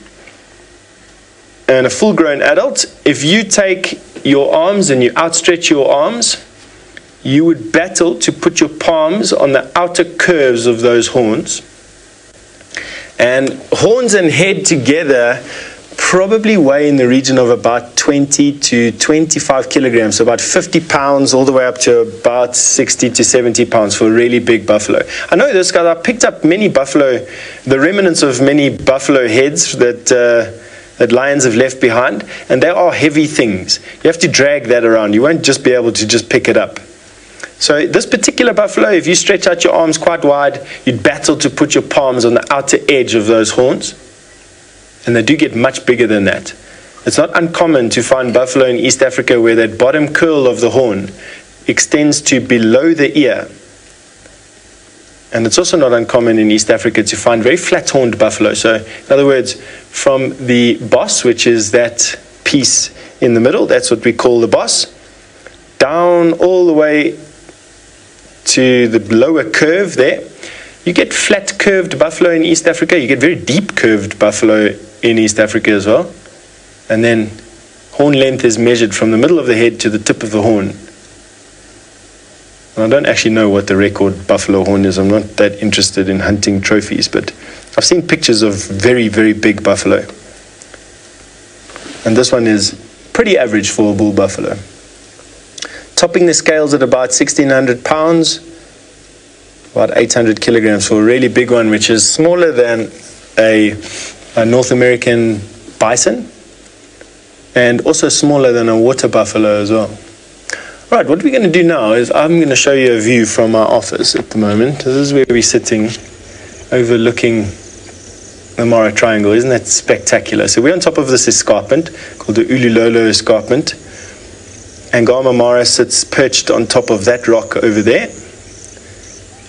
And a full-grown adult, if you take your arms and you outstretch your arms, you would battle to put your palms on the outer curves of those horns. And horns and head together probably weigh in the region of about 20 to 25 kilograms, so about 50 pounds all the way up to about 60 to 70 pounds for a really big buffalo. I know this guy, I picked up many buffalo, the remnants of many buffalo heads that lions have left behind, and they are heavy things. You have to drag that around. You won't just be able to just pick it up. So this particular buffalo, if you stretch out your arms quite wide, you'd battle to put your palms on the outer edge of those horns. And they do get much bigger than that. It's not uncommon to find buffalo in East Africa where that bottom curl of the horn extends to below the ear. And it's also not uncommon in East Africa to find very flat-horned buffalo. So, in other words, from the boss, which is that piece in the middle, that's what we call the boss, down all the way to the lower curve there, you get flat curved buffalo in East Africa. You get very deep curved buffalo in East Africa as well. And then horn length is measured from the middle of the head to the tip of the horn. And I don't actually know what the record buffalo horn is. I'm not that interested in hunting trophies, but I've seen pictures of very, very big buffalo. And this one is pretty average for a bull buffalo. Topping the scales at about 1,600 pounds, about 800 kilograms for a really big one, which is smaller than a North American bison, and also smaller than a water buffalo as well. Right, what we're going to do now is I'm going to show you a view from our office at the moment. This is where we're sitting, overlooking the Mara Triangle. Isn't that spectacular? So we're on top of this escarpment called the Ululolo Escarpment. Agama Mara sits perched on top of that rock over there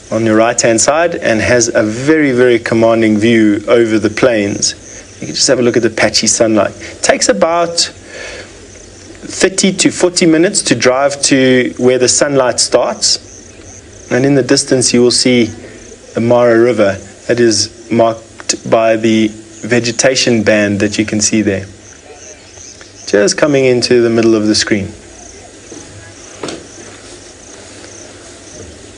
on your right-hand side and has a very, very commanding view over the plains. You can just have a look at the patchy sunlight. It takes about 30 to 40 minutes to drive to where the sunlight starts. And in the distance you will see the Mara River that is marked by the vegetation band that you can see there. Just coming into the middle of the screen.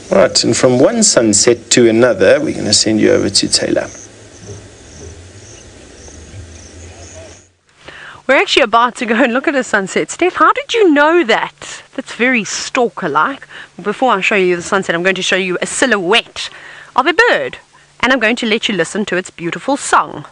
Right, and from one sunset to another, we're going to send you over to Tayla. We're actually about to go and look at a sunset. Stef, how did you know that? That's very Stork-alike. Before I show you the sunset, I'm going to show you a silhouette of a bird. And I'm going to let you listen to its beautiful song.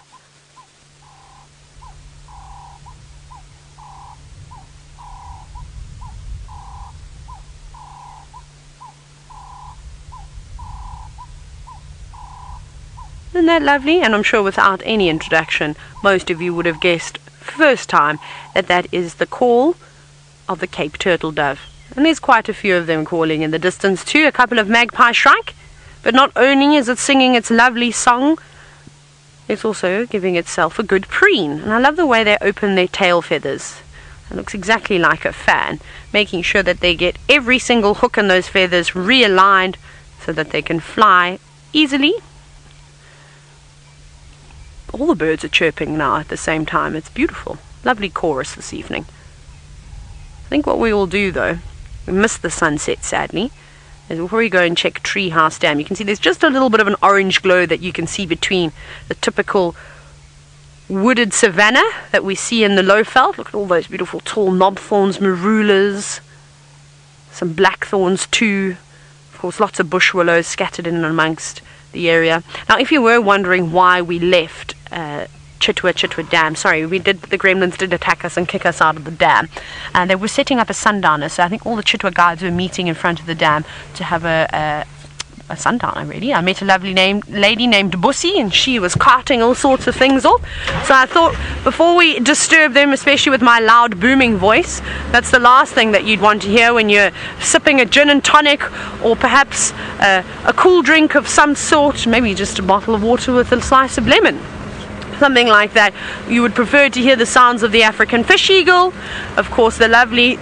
Isn't that lovely? And I'm sure without any introduction, most of you would have guessed first time that is the call of the Cape turtle dove. And there's quite a few of them calling in the distance too. A couple of magpies shrike. But not only is it singing its lovely song, it's also giving itself a good preen. And I love the way they open their tail feathers. It looks exactly like a fan, making sure that they get every single hook in those feathers realigned so that they can fly easily. All the birds are chirping now at the same time. It's beautiful. Lovely chorus this evening. I think what we will do though, we missed the sunset sadly, is before we go and check Treehouse Dam, you can see there's just a little bit of an orange glow that you can see between the typical wooded savanna that we see in the Lowveld. Look at all those beautiful tall knobthorns, marulas, some blackthorns too. Of course, lots of bush willows scattered in and amongst the area. Now, if you were wondering why we left Chitwa Dam. Sorry, the gremlins did attack us and kick us out of the dam. And they were setting up a sundowner, so I think all the Chitwa guides were meeting in front of the dam to have a sundowner, really. I met a lovely lady named Bussy, and she was carting all sorts of things off. So I thought, before we disturb them, especially with my loud booming voice, that's the last thing that you'd want to hear when you're sipping a gin and tonic, or perhaps a cool drink of some sort, maybe just a bottle of water with a slice of lemon. Something like that. You would prefer to hear the sounds of the African fish eagle, of course the lovely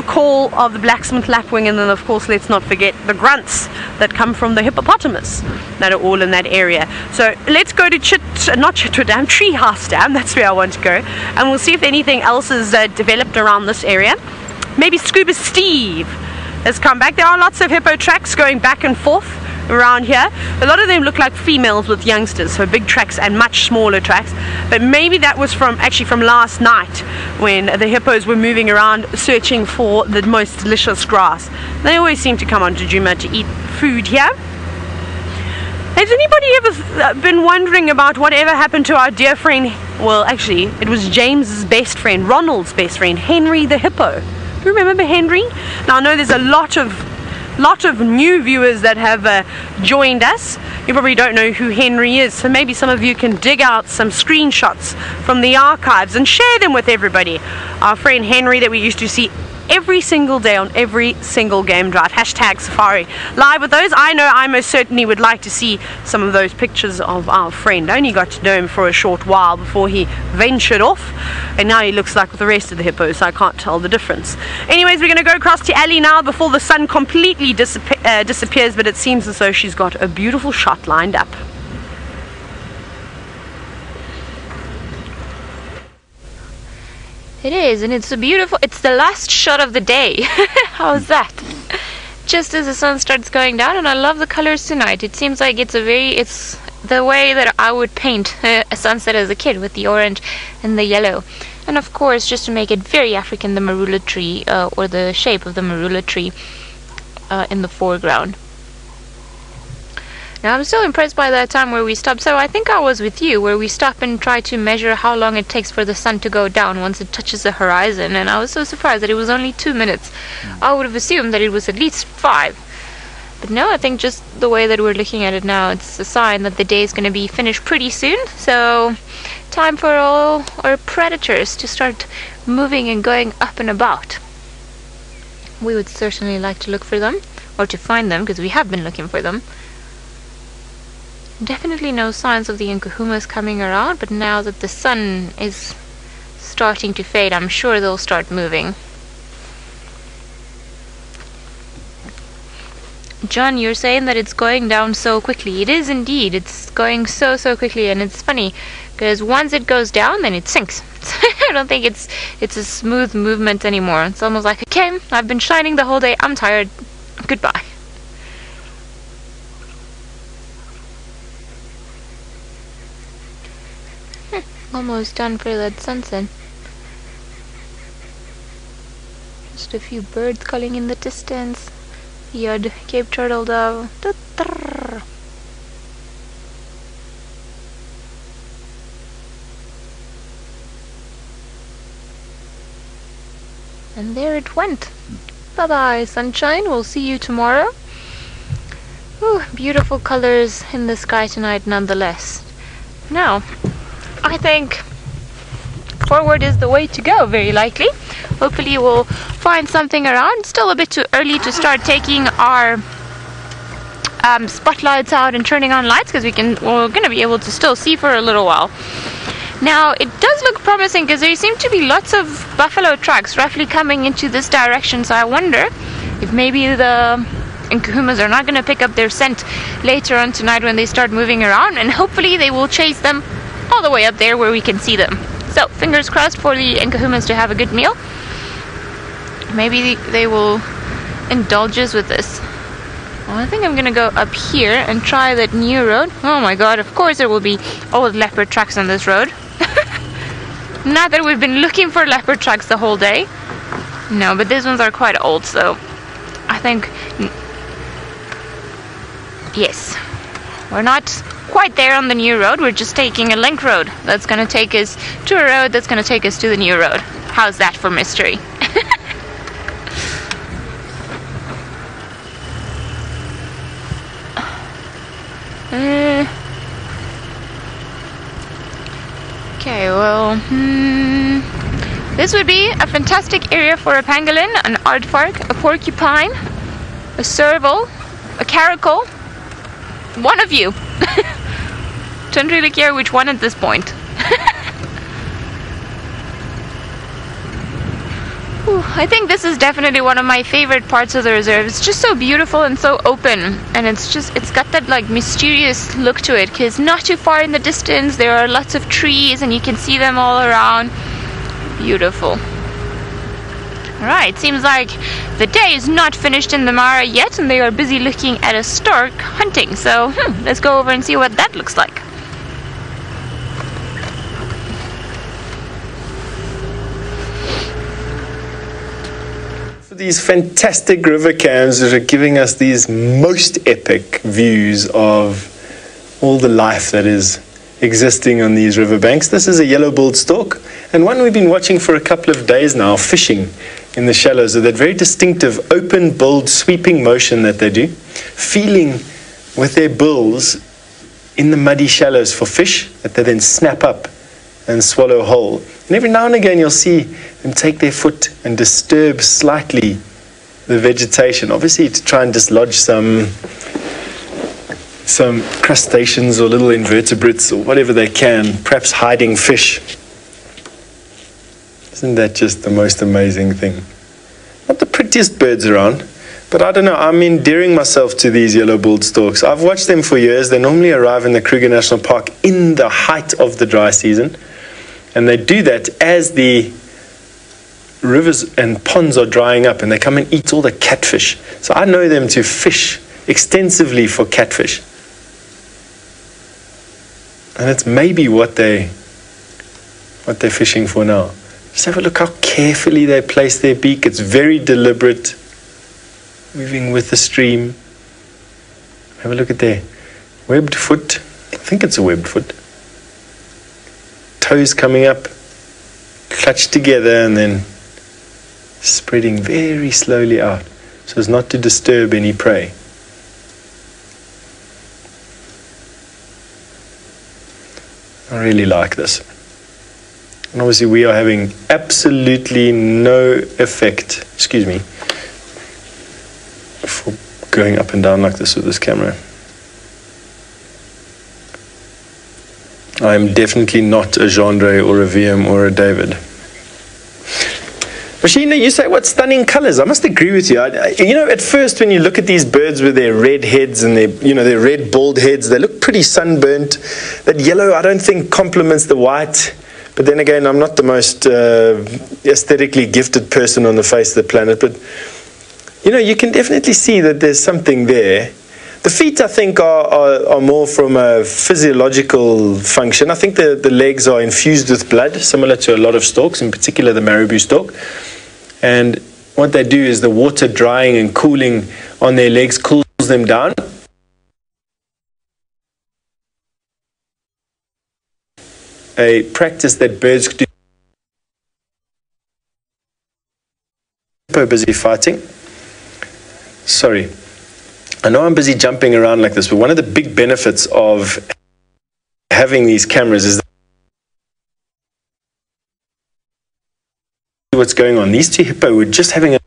call of the blacksmith lapwing, and then of course let's not forget the grunts that come from the hippopotamus that are all in that area. So let's go to Chitwa Dam, Treehouse Dam, that's where I want to go, and we'll see if anything else is developed around this area. Maybe Scuba Steve has come back. There are lots of hippo tracks going back and forth around here. A lot of them look like females with youngsters, so big tracks and much smaller tracks, but maybe that was from last night when the hippos were moving around searching for the most delicious grass. They always seem to come onto Djuma to eat food here. Has anybody ever been wondering about whatever happened to our dear friend, well actually it was James's best friend, Ronald's best friend, Henry the hippo? Do you remember Henry? Now I know there's a lot of new viewers that have joined us. You probably don't know who Henry is, so maybe some of you can dig out some screenshots from the archives and share them with everybody. Our friend Henry that we used to see every single day on every single game drive. Hashtag Safari live with those. I know I most certainly would like to see some of those pictures of our friend. I only got to know him for a short while before he ventured off, and now he looks like the rest of the hippos, so I can't tell the difference. Anyways, we're going to go across to Ali now before the sun completely disappears, but it seems as though she's got a beautiful shot lined up. It is, and it's the last shot of the day. How's that? Just as the sun starts going down, and I love the colors tonight. It seems like it's the way that I would paint a sunset as a kid, with the orange and the yellow. And of course, just to make it very African, the marula tree, or the shape of the marula tree in the foreground. Now I'm still impressed by that time where we stopped. So I think I was with you, where we stop and try to measure how long it takes for the sun to go down once it touches the horizon, and I was so surprised that it was only 2 minutes. I would have assumed that it was at least 5. But no, I think just the way that we're looking at it now, it's a sign that the day is going to be finished pretty soon. So time for all our predators to start moving and going up and about. We would certainly like to look for them, or to find them, because we have been looking for them. Definitely no signs of the Nkuhumas coming around, but now that the sun is starting to fade, I'm sure they'll start moving. John, you're saying that it's going down so quickly. It is indeed. It's going so quickly, and it's funny because once it goes down, then it sinks. I don't think it's a smooth movement anymore. It's almost like, okay, I've been shining the whole day. I'm tired. Goodbye. Almost done for that sunset. Just a few birds calling in the distance. The odd Cape turtle dove. And there it went. Bye bye, sunshine. We'll see you tomorrow. Ooh, beautiful colors in the sky tonight nonetheless. Now, I think forward is the way to go, very likely. Hopefully we'll find something around. Still a bit too early to start taking our spotlights out and turning on lights, because we're going to be able to still see for a little while. Now it does look promising because there seem to be lots of buffalo tracks roughly coming into this direction, so I wonder if maybe the Nkuhumas are not going to pick up their scent later on tonight when they start moving around, and hopefully they will chase them all the way up there where we can see them. So fingers crossed for the Nkuhumas to have a good meal. Maybe they will indulge us with this. Well, I think I'm gonna go up here and try that new road. Oh my god, of course there will be old leopard tracks on this road. Not that we've been looking for leopard tracks the whole day. No, but these ones are quite old, so I think yes, we're not quite there on the new road. We're just taking a link road that's going to take us to a road that's going to take us to the new road. How's that for mystery? Okay, well, this would be a fantastic area for a pangolin, an aardvark, a porcupine, a serval, a caracal, one of you. Don't really care which one at this point. Ooh, I think this is definitely one of my favorite parts of the reserve. It's just so beautiful and so open, and it's got that like mysterious look to it, because not too far in the distance there are lots of trees and you can see them all around. Beautiful. Alright, seems like the day is not finished in the Mara yet, and they are busy looking at a stork hunting, so let's go over and see what that looks like. These fantastic river cams that are giving us these most epic views of all the life that is existing on these riverbanks. This is a yellow-billed stork, and one we've been watching for a couple of days now, fishing in the shallows with that very distinctive open-billed sweeping motion that they do, feeling with their bills in the muddy shallows for fish that they then snap up and swallow whole. And every now and again you'll see them take their foot and disturb slightly the vegetation, obviously to try and dislodge some crustaceans or little invertebrates or whatever they can, perhaps hiding fish. Isn't that just the most amazing thing? Not the prettiest birds around, but I don't know, I'm endearing myself to these yellow-billed storks. I've watched them for years. They normally arrive in the Kruger National Park in the height of the dry season. And they do that as the rivers and ponds are drying up, and they come and eat all the catfish. So I know them to fish extensively for catfish. And it's maybe what they're fishing for now. Just have a look how carefully they place their beak. It's very deliberate, moving with the stream. Have a look at their webbed foot. I think it's a webbed foot. Toes coming up, clutched together, and then spreading very slowly out so as not to disturb any prey. I really like this. And obviously we are having absolutely no effect, excuse me, for going up and down like this with this camera. I'm definitely not a Gendre or a VM or a David. Machina, you say, what stunning colors. I must agree with you. You know, at first when you look at these birds with their red heads and their red bald heads, they look pretty sunburnt. That yellow, I don't think complements the white. But then again, I'm not the most aesthetically gifted person on the face of the planet. But, you can definitely see that there's something there. The feet, I think, are more from a physiological function. I think the legs are infused with blood, similar to a lot of storks, in particular the marabou stork. And what they do is the water drying and cooling on their legs cools them down. A practice that birds do. Busy fighting. Sorry. I know I'm busy jumping around like this, but one of the big benefits of having these cameras is what's going on. These two hippo were just having a...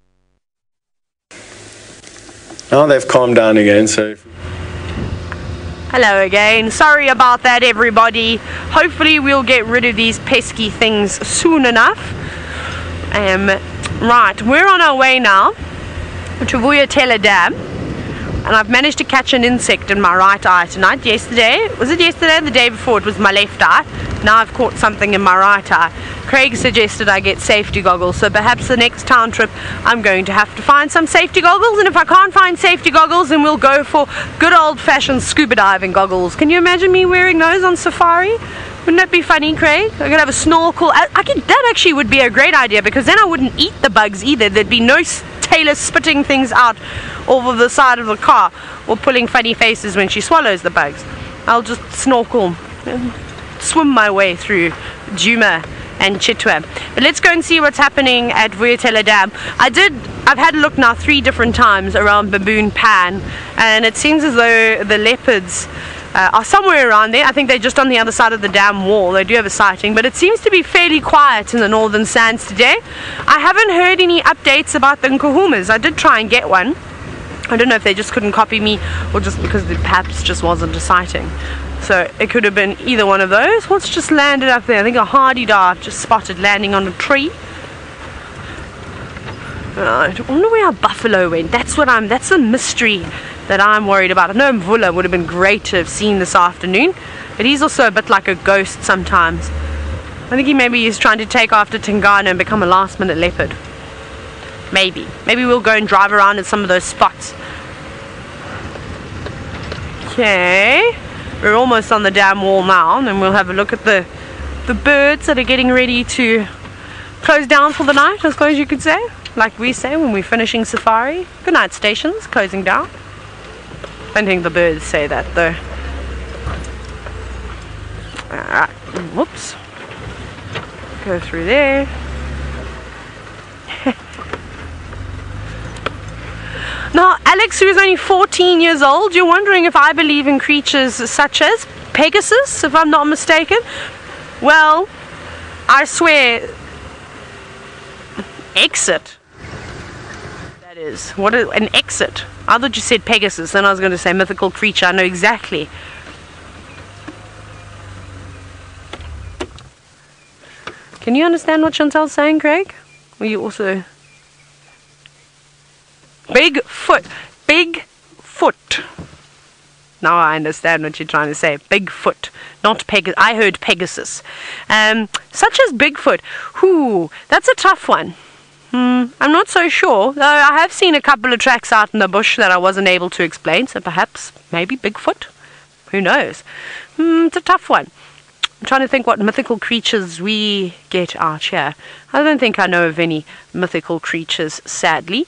Now they've calmed down again, so... Hello again. Sorry about that, everybody. Hopefully we'll get rid of these pesky things soon enough. Right, we're on our way now to Tayla Dam. And I've managed to catch an insect in my right eye tonight. Was it yesterday or the day before? It was my left eye. Now I've caught something in my right eye. Craig suggested I get safety goggles, so perhaps the next town trip I'm going to have to find some safety goggles, and if I can't find safety goggles, then we'll go for good old-fashioned scuba diving goggles. Can you imagine me wearing those on safari? Wouldn't that be funny, Craig? I could have a snorkel. That actually would be a great idea, because then I wouldn't eat the bugs either. There'd be no Tayla spitting things out over the side of the car or pulling funny faces when she swallows the bugs. I'll just snorkel and swim my way through Djuma and Chitwa. But let's go and see what's happening at Vuyatela Dam. I've had a look now 3 different times around Baboon Pan, and it seems as though the leopards are somewhere around there. I think they're just on the other side of the dam wall. They do have a sighting, but it seems to be fairly quiet in the northern sands today. I haven't heard any updates about the nkuhumas. I did try and get one. I don't know if they just couldn't copy me or just because there perhaps just wasn't a sighting. So it could have been either one of those. What's just landed up there? I think a Hadada just spotted landing on a tree. I wonder where our buffalo went. That's a mystery that I'm worried about. I know Mvula would have been great to have seen this afternoon, but he's also a bit like a ghost sometimes. I think maybe he's trying to take after Tingana and become a last minute leopard. Maybe we'll go and drive around in some of those spots. Okay, we're almost on the dam wall now, and then we'll have a look at the birds that are getting ready to close down for the night, I suppose you could say, like we say when we're finishing safari. Good night stations closing down. I don't think the birds say that though. Alright, whoops. Go through there. Now, Alex, who is only 14 years old, you're wondering if I believe in creatures such as Pegasus, if I'm not mistaken. Well, I swear, exit. That is, what is an exit? I thought you said Pegasus, then I was going to say mythical creature. I know exactly. Can you understand what Chantal's saying, Craig? Or you also... Bigfoot. Bigfoot. Now I understand what you're trying to say. Bigfoot. Not Pegasus. I heard Pegasus. Such as Bigfoot. Whoo, that's a tough one. I'm not so sure. Though I have seen a couple of tracks out in the bush that I wasn't able to explain. So perhaps, maybe Bigfoot. Who knows? It's a tough one. I'm trying to think what mythical creatures we get out here. I don't think I know of any mythical creatures, sadly.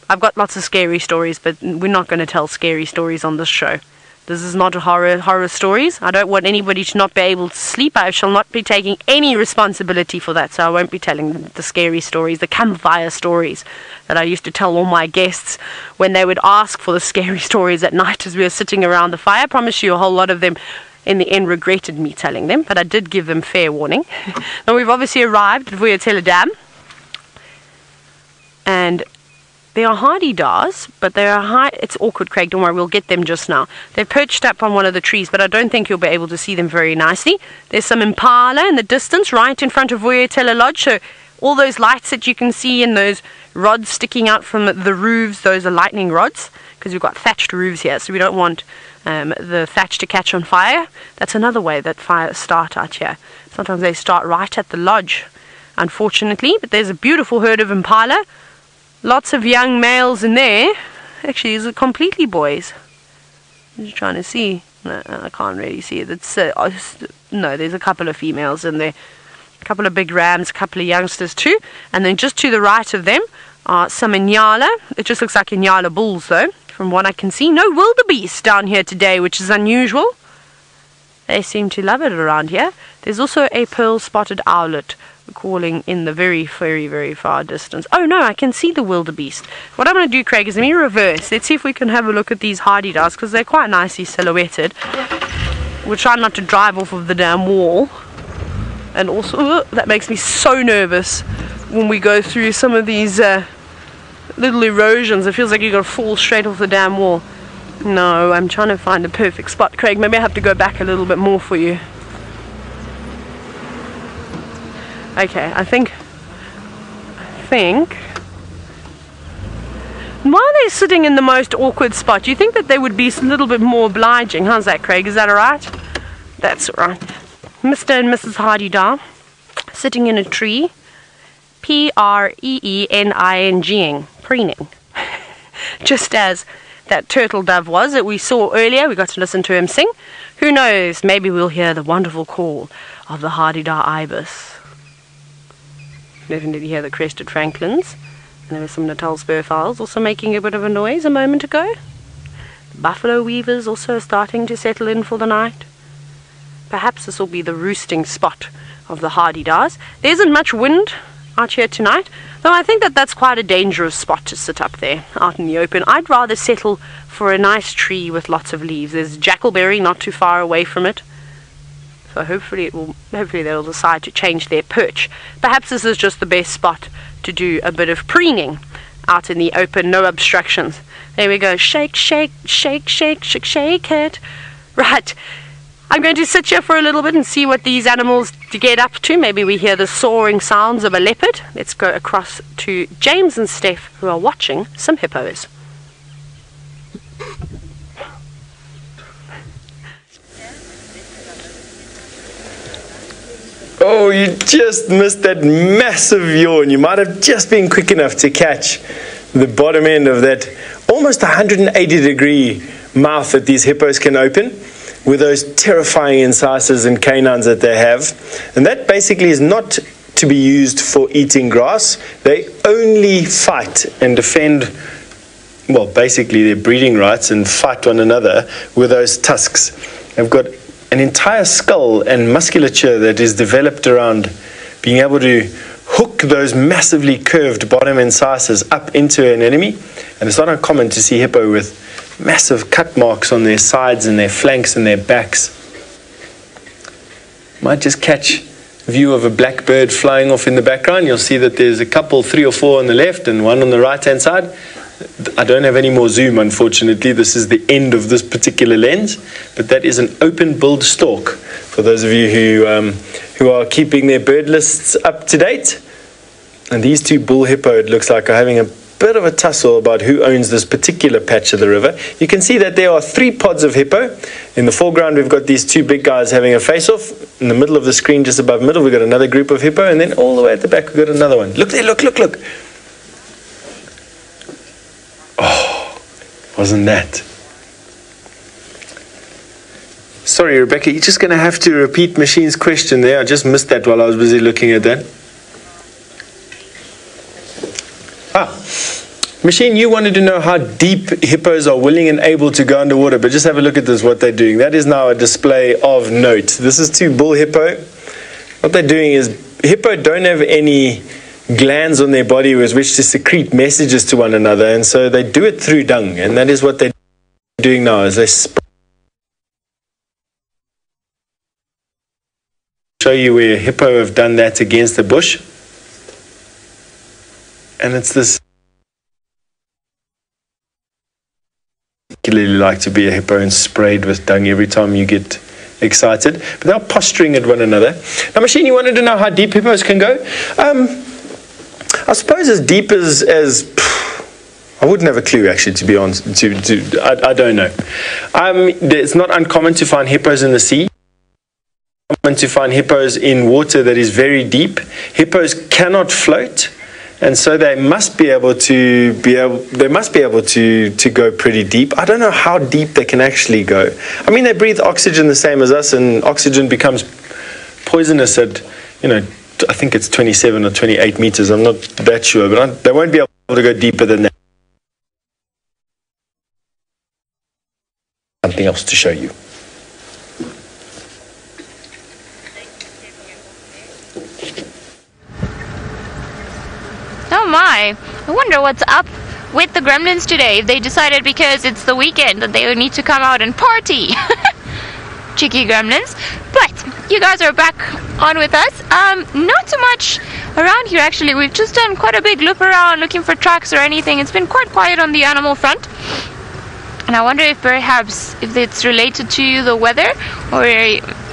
I've got lots of scary stories, but we're not going to tell scary stories on this show. This is not horror stories. I don't want anybody to not be able to sleep. I shall not be taking any responsibility for that, so I won't be telling the scary stories, the campfire stories that I used to tell all my guests when they would ask for the scary stories at night as we were sitting around the fire. I promise you a whole lot of them in the end regretted me telling them, but I did give them fair warning. Now we've obviously arrived at Vuyatela Dam, and they are Hadidas, but they are high. It's awkward, Craig, don't worry, we'll get them just now. They're perched up on one of the trees, but I don't think you'll be able to see them very nicely. There's some Impala in the distance, right in front of Vuyatela Lodge. So all those lights that you can see and those rods sticking out from the roofs, those are lightning rods, because we've got thatched roofs here, so we don't want the thatch to catch on fire. That's another way that fires start out here. Sometimes they start right at the lodge, unfortunately, but there's a beautiful herd of Impala. Lots of young males in there. Actually, these are completely boys. I'm just trying to see. No, I can't really see it. It's no, there's a couple of females in there. A couple of big rams, a couple of youngsters too. And then just to the right of them are some Inyala. It just looks like Inyala bulls though, from what I can see. No wildebeest down here today, which is unusual. They seem to love it around here. There's also a pearl-spotted owlet calling in the very, very, very far distance. Oh no, I can see the wildebeest. What I'm going to do, Craig, is let me reverse. Let's see if we can have a look at these Hadidas, because they're quite nicely silhouetted. We'll try not to drive off of the damn wall. And also, that makes me so nervous when we go through some of these little erosions. It feels like you're going to fall straight off the damn wall. No, I'm trying to find the perfect spot, Craig. Maybe I have to go back a little bit more for you. Okay, I think why are they sitting in the most awkward spot? Do you think that they would be a little bit more obliging? How's that, Craig? Is that alright? That's alright. Mr. and Mrs. Hadada sitting in a tree, preening, preening. Just as that turtle dove was that we saw earlier. We got to listen to him sing. Who knows, maybe we'll hear the wonderful call of the Hadada Ibis. Definitely hear the crested francolins. And there were some Natal spurfowls also making a bit of a noise a moment ago. Buffalo weavers also starting to settle in for the night. Perhaps this will be the roosting spot of the Hadada. There isn't much wind out here tonight, though I think that that's quite a dangerous spot to sit up there out in the open. I'd rather settle for a nice tree with lots of leaves. There's jackalberry not too far away from it, so hopefully they'll decide to change their perch. Perhaps this is just the best spot to do a bit of preening out in the open, no obstructions. There we go. Shake, shake, shake, shake, shake, shake it. Right. I'm going to sit here for a little bit and see what these animals get up to. Maybe we hear the soaring sounds of a leopard. Let's go across to James and Stef, who are watching some hippos. Oh, you just missed that massive yawn. You might have just been quick enough to catch the bottom end of that almost 180-degree mouth that these hippos can open, with those terrifying incisors and canines that they have. And that basically is not to be used for eating grass. They only fight and defend, well, basically their breeding rights and fight one another with those tusks. They've got an entire skull and musculature that is developed around being able to hook those massively curved bottom incisors up into an enemy. And it's not uncommon to see hippo with massive cut marks on their sides and their flanks and their backs. Might just catch a view of a black bird flying off in the background. You'll see that there's a couple, 3 or 4 on the left and 1 on the right hand side. I don't have any more zoom, unfortunately. This is the end of this particular lens, but that is an open-billed stork, for those of you who are keeping their bird lists up to date. And these 2 bull hippo, it looks like, are having a bit of a tussle about who owns this particular patch of the river. You can see that there are 3 pods of hippo. In the foreground, we've got these 2 big guys having a face-off. In the middle of the screen, just above middle, we've got another group of hippo, and then all the way at the back, we've got another one. Look there, look, look, look. Oh, wasn't that? Sorry, Rebecca, you're just going to have to repeat Machine's question there. I just missed that while I was busy looking at that. Machine, you wanted to know how deep hippos are willing and able to go underwater, but just have a look at this, what they're doing. That is now a display of note. This is 2 bull hippo. What they're doing is, hippo don't have any glands on their body with which to secrete messages to one another, and so they do it through dung, and that is what they're doing now, is they show you where hippo have done that against the bush. And it's this particularly like to be a hippo and sprayed with dung every time you get excited. But they're posturing at one another. Now, Machine, you wanted to know how deep hippos can go? I suppose as deep as I wouldn't have a clue, actually, to be honest. I don't know. It's not uncommon to find hippos in the sea. It's common to find hippos in water that is very deep. Hippos cannot float. And so they must be able to go pretty deep. I don't know how deep they can actually go. I mean, they breathe oxygen the same as us, and oxygen becomes poisonous at, I think it's 27 or 28 meters. I'm not that sure, but they won't be able to go deeper than that. Something else to show you. Oh my, I wonder what's up with the gremlins today. If they decided because it's the weekend that they need to come out and party. Cheeky gremlins. But you guys are back on with us. Not too much around here actually. We've just done quite a big look around looking for tracks or anything. It's been quite quiet on the animal front. And I wonder if perhaps if it's related to the weather, or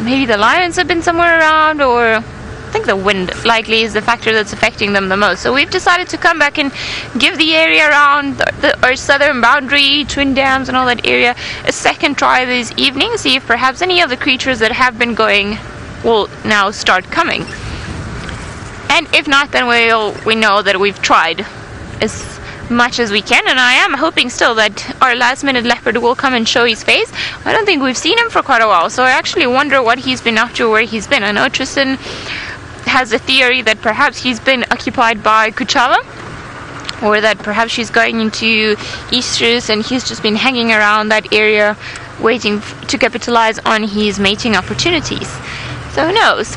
maybe the lions have been somewhere around, or I think the wind likely is the factor that's affecting them the most. So we've decided to come back and give the area around our southern boundary, Twin Dams and all that area, a second try this evening. See if perhaps any of the creatures that have been going will now start coming. And if not, then we know that we've tried as much as we can, and I am hoping still that our last minute leopard will come and show his face. I don't think we've seen him for quite a while, so I actually wonder what he's been up to, where he's been. I know Tristan has a theory that perhaps he's been occupied by Kuchava, or that perhaps she's going into estrus and he's just been hanging around that area waiting to capitalize on his mating opportunities. So who knows?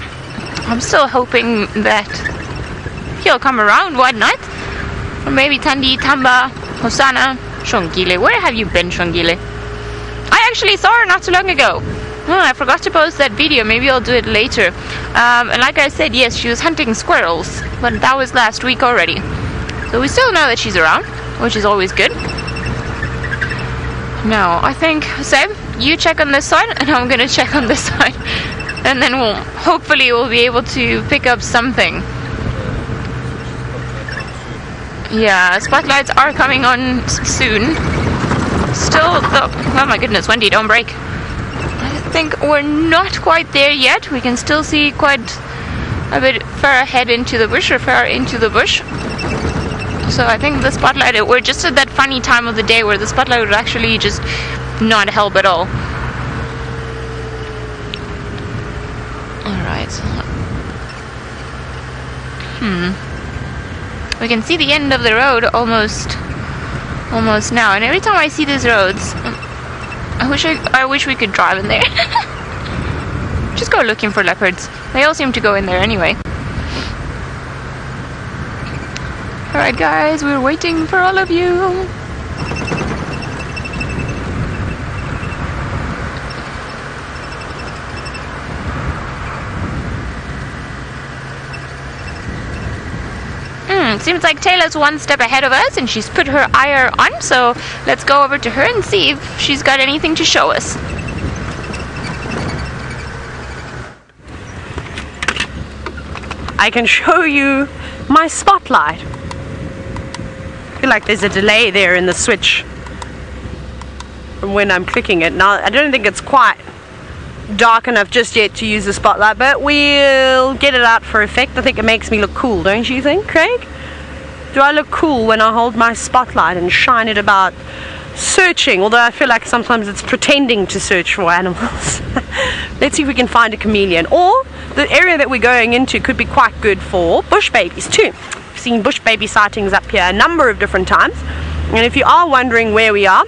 I'm still hoping that he'll come around one night. Or maybe Tandi, Tamba, Hosanna, Shongile. Where have you been, Shongile? I actually saw her not too long ago. Oh, I forgot to post that video. Maybe I'll do it later. And like I said, yes, she was hunting squirrels, but that was last week already. So we still know that she's around, which is always good. Now, I think, Seb, you check on this side, and I'm gonna check on this side. And then hopefully we'll be able to pick up something. Yeah, spotlights are coming on soon. Still, oh my goodness, Wendy, don't break. I think we're not quite there yet. We can still see quite a bit far ahead into the bush, or far into the bush. So I think the spotlight, we're just at that funny time of the day where the spotlight would actually just not help at all. Alright. We can see the end of the road almost now, and every time I see these roads, I wish we could drive in there. Just go looking for leopards. They all seem to go in there anyway. Alright guys, we're waiting for all of you. Seems like Tayla's one step ahead of us and she's put her ire on, so let's go over to her and see if she's got anything to show us. I can show you my spotlight. I feel like there's a delay there in the switch from when I'm clicking it. Now, I don't think it's quite dark enough just yet to use the spotlight, but we'll get it out for effect. I think it makes me look cool, don't you think, Craig? Do I look cool when I hold my spotlight and shine it about searching? Although I feel like sometimes it's pretending to search for animals. Let's see if we can find a chameleon. Or the area that we're going into could be quite good for bush babies too. We've seen bush baby sightings up here a number of different times. And if you are wondering where we are,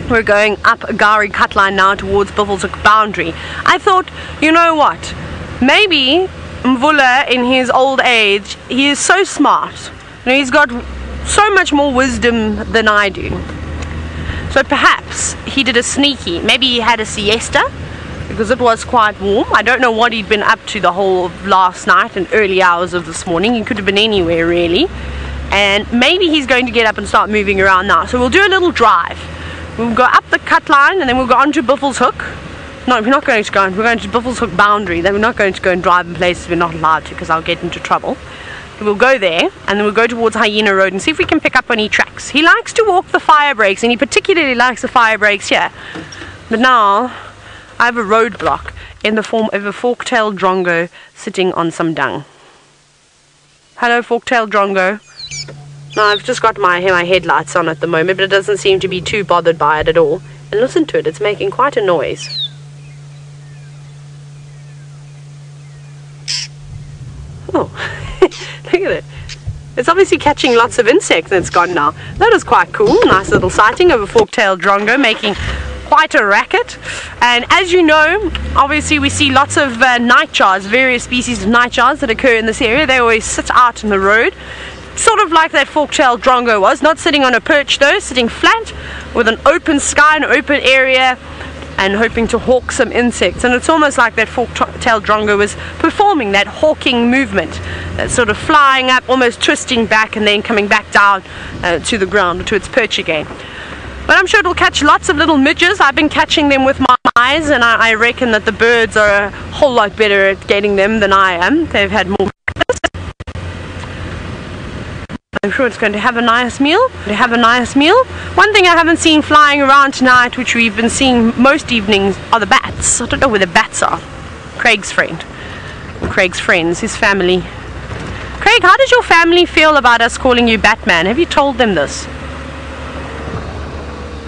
we're going up Gari Cutline now towards Buffelshoek boundary. I thought, you know what? Maybe Mvula in his old age, he is so smart. You know, he's got so much more wisdom than I do. So perhaps he did a sneaky. Maybe he had a siesta because it was quite warm. I don't know what he'd been up to the whole of last night and early hours of this morning. He could have been anywhere really. And maybe he's going to get up and start moving around now. So we'll do a little drive. We'll go up the cut line and then we'll go on to Buffelshoek. No, we're not going to go on. We're going to Buffelshoek boundary. Then we're not going to go and drive in places we're not allowed to because I'll get into trouble. We'll go there and then we'll go towards Hyena Road and see if we can pick up any tracks. He likes to walk the fire breaks and he particularly likes the fire breaks here. But now I have a roadblock in the form of a fork-tailed drongo sitting on some dung. Hello, fork-tailed drongo. Now I've just got my headlights on at the moment, but it doesn't seem to be too bothered by it at all. And listen to it, it's making quite a noise. Oh, look at it. It's obviously catching lots of insects and it's gone now. That is quite cool. Nice little sighting of a fork-tailed drongo making quite a racket. And as you know, obviously we see lots of nightjars, various species of nightjars that occur in this area. They always sit out in the road. Sort of like that fork-tailed drongo was, not sitting on a perch though, sitting flat with an open sky, an open area, and hoping to hawk some insects. And it's almost like that fork-tailed drongo was performing that hawking movement, that sort of flying up, almost twisting back and then coming back down to the ground, or to its perch again. But I'm sure it'll catch lots of little midges. I've been catching them with my eyes, and I reckon that the birds are a whole lot better at getting them than I am. They've had more practice. I'm sure it's going to have a nice meal. One thing I haven't seen flying around tonight, which we've been seeing most evenings, are the bats. I don't know where the bats are. Craig's friends, his family. Craig, how does your family feel about us calling you Batman? Have you told them this?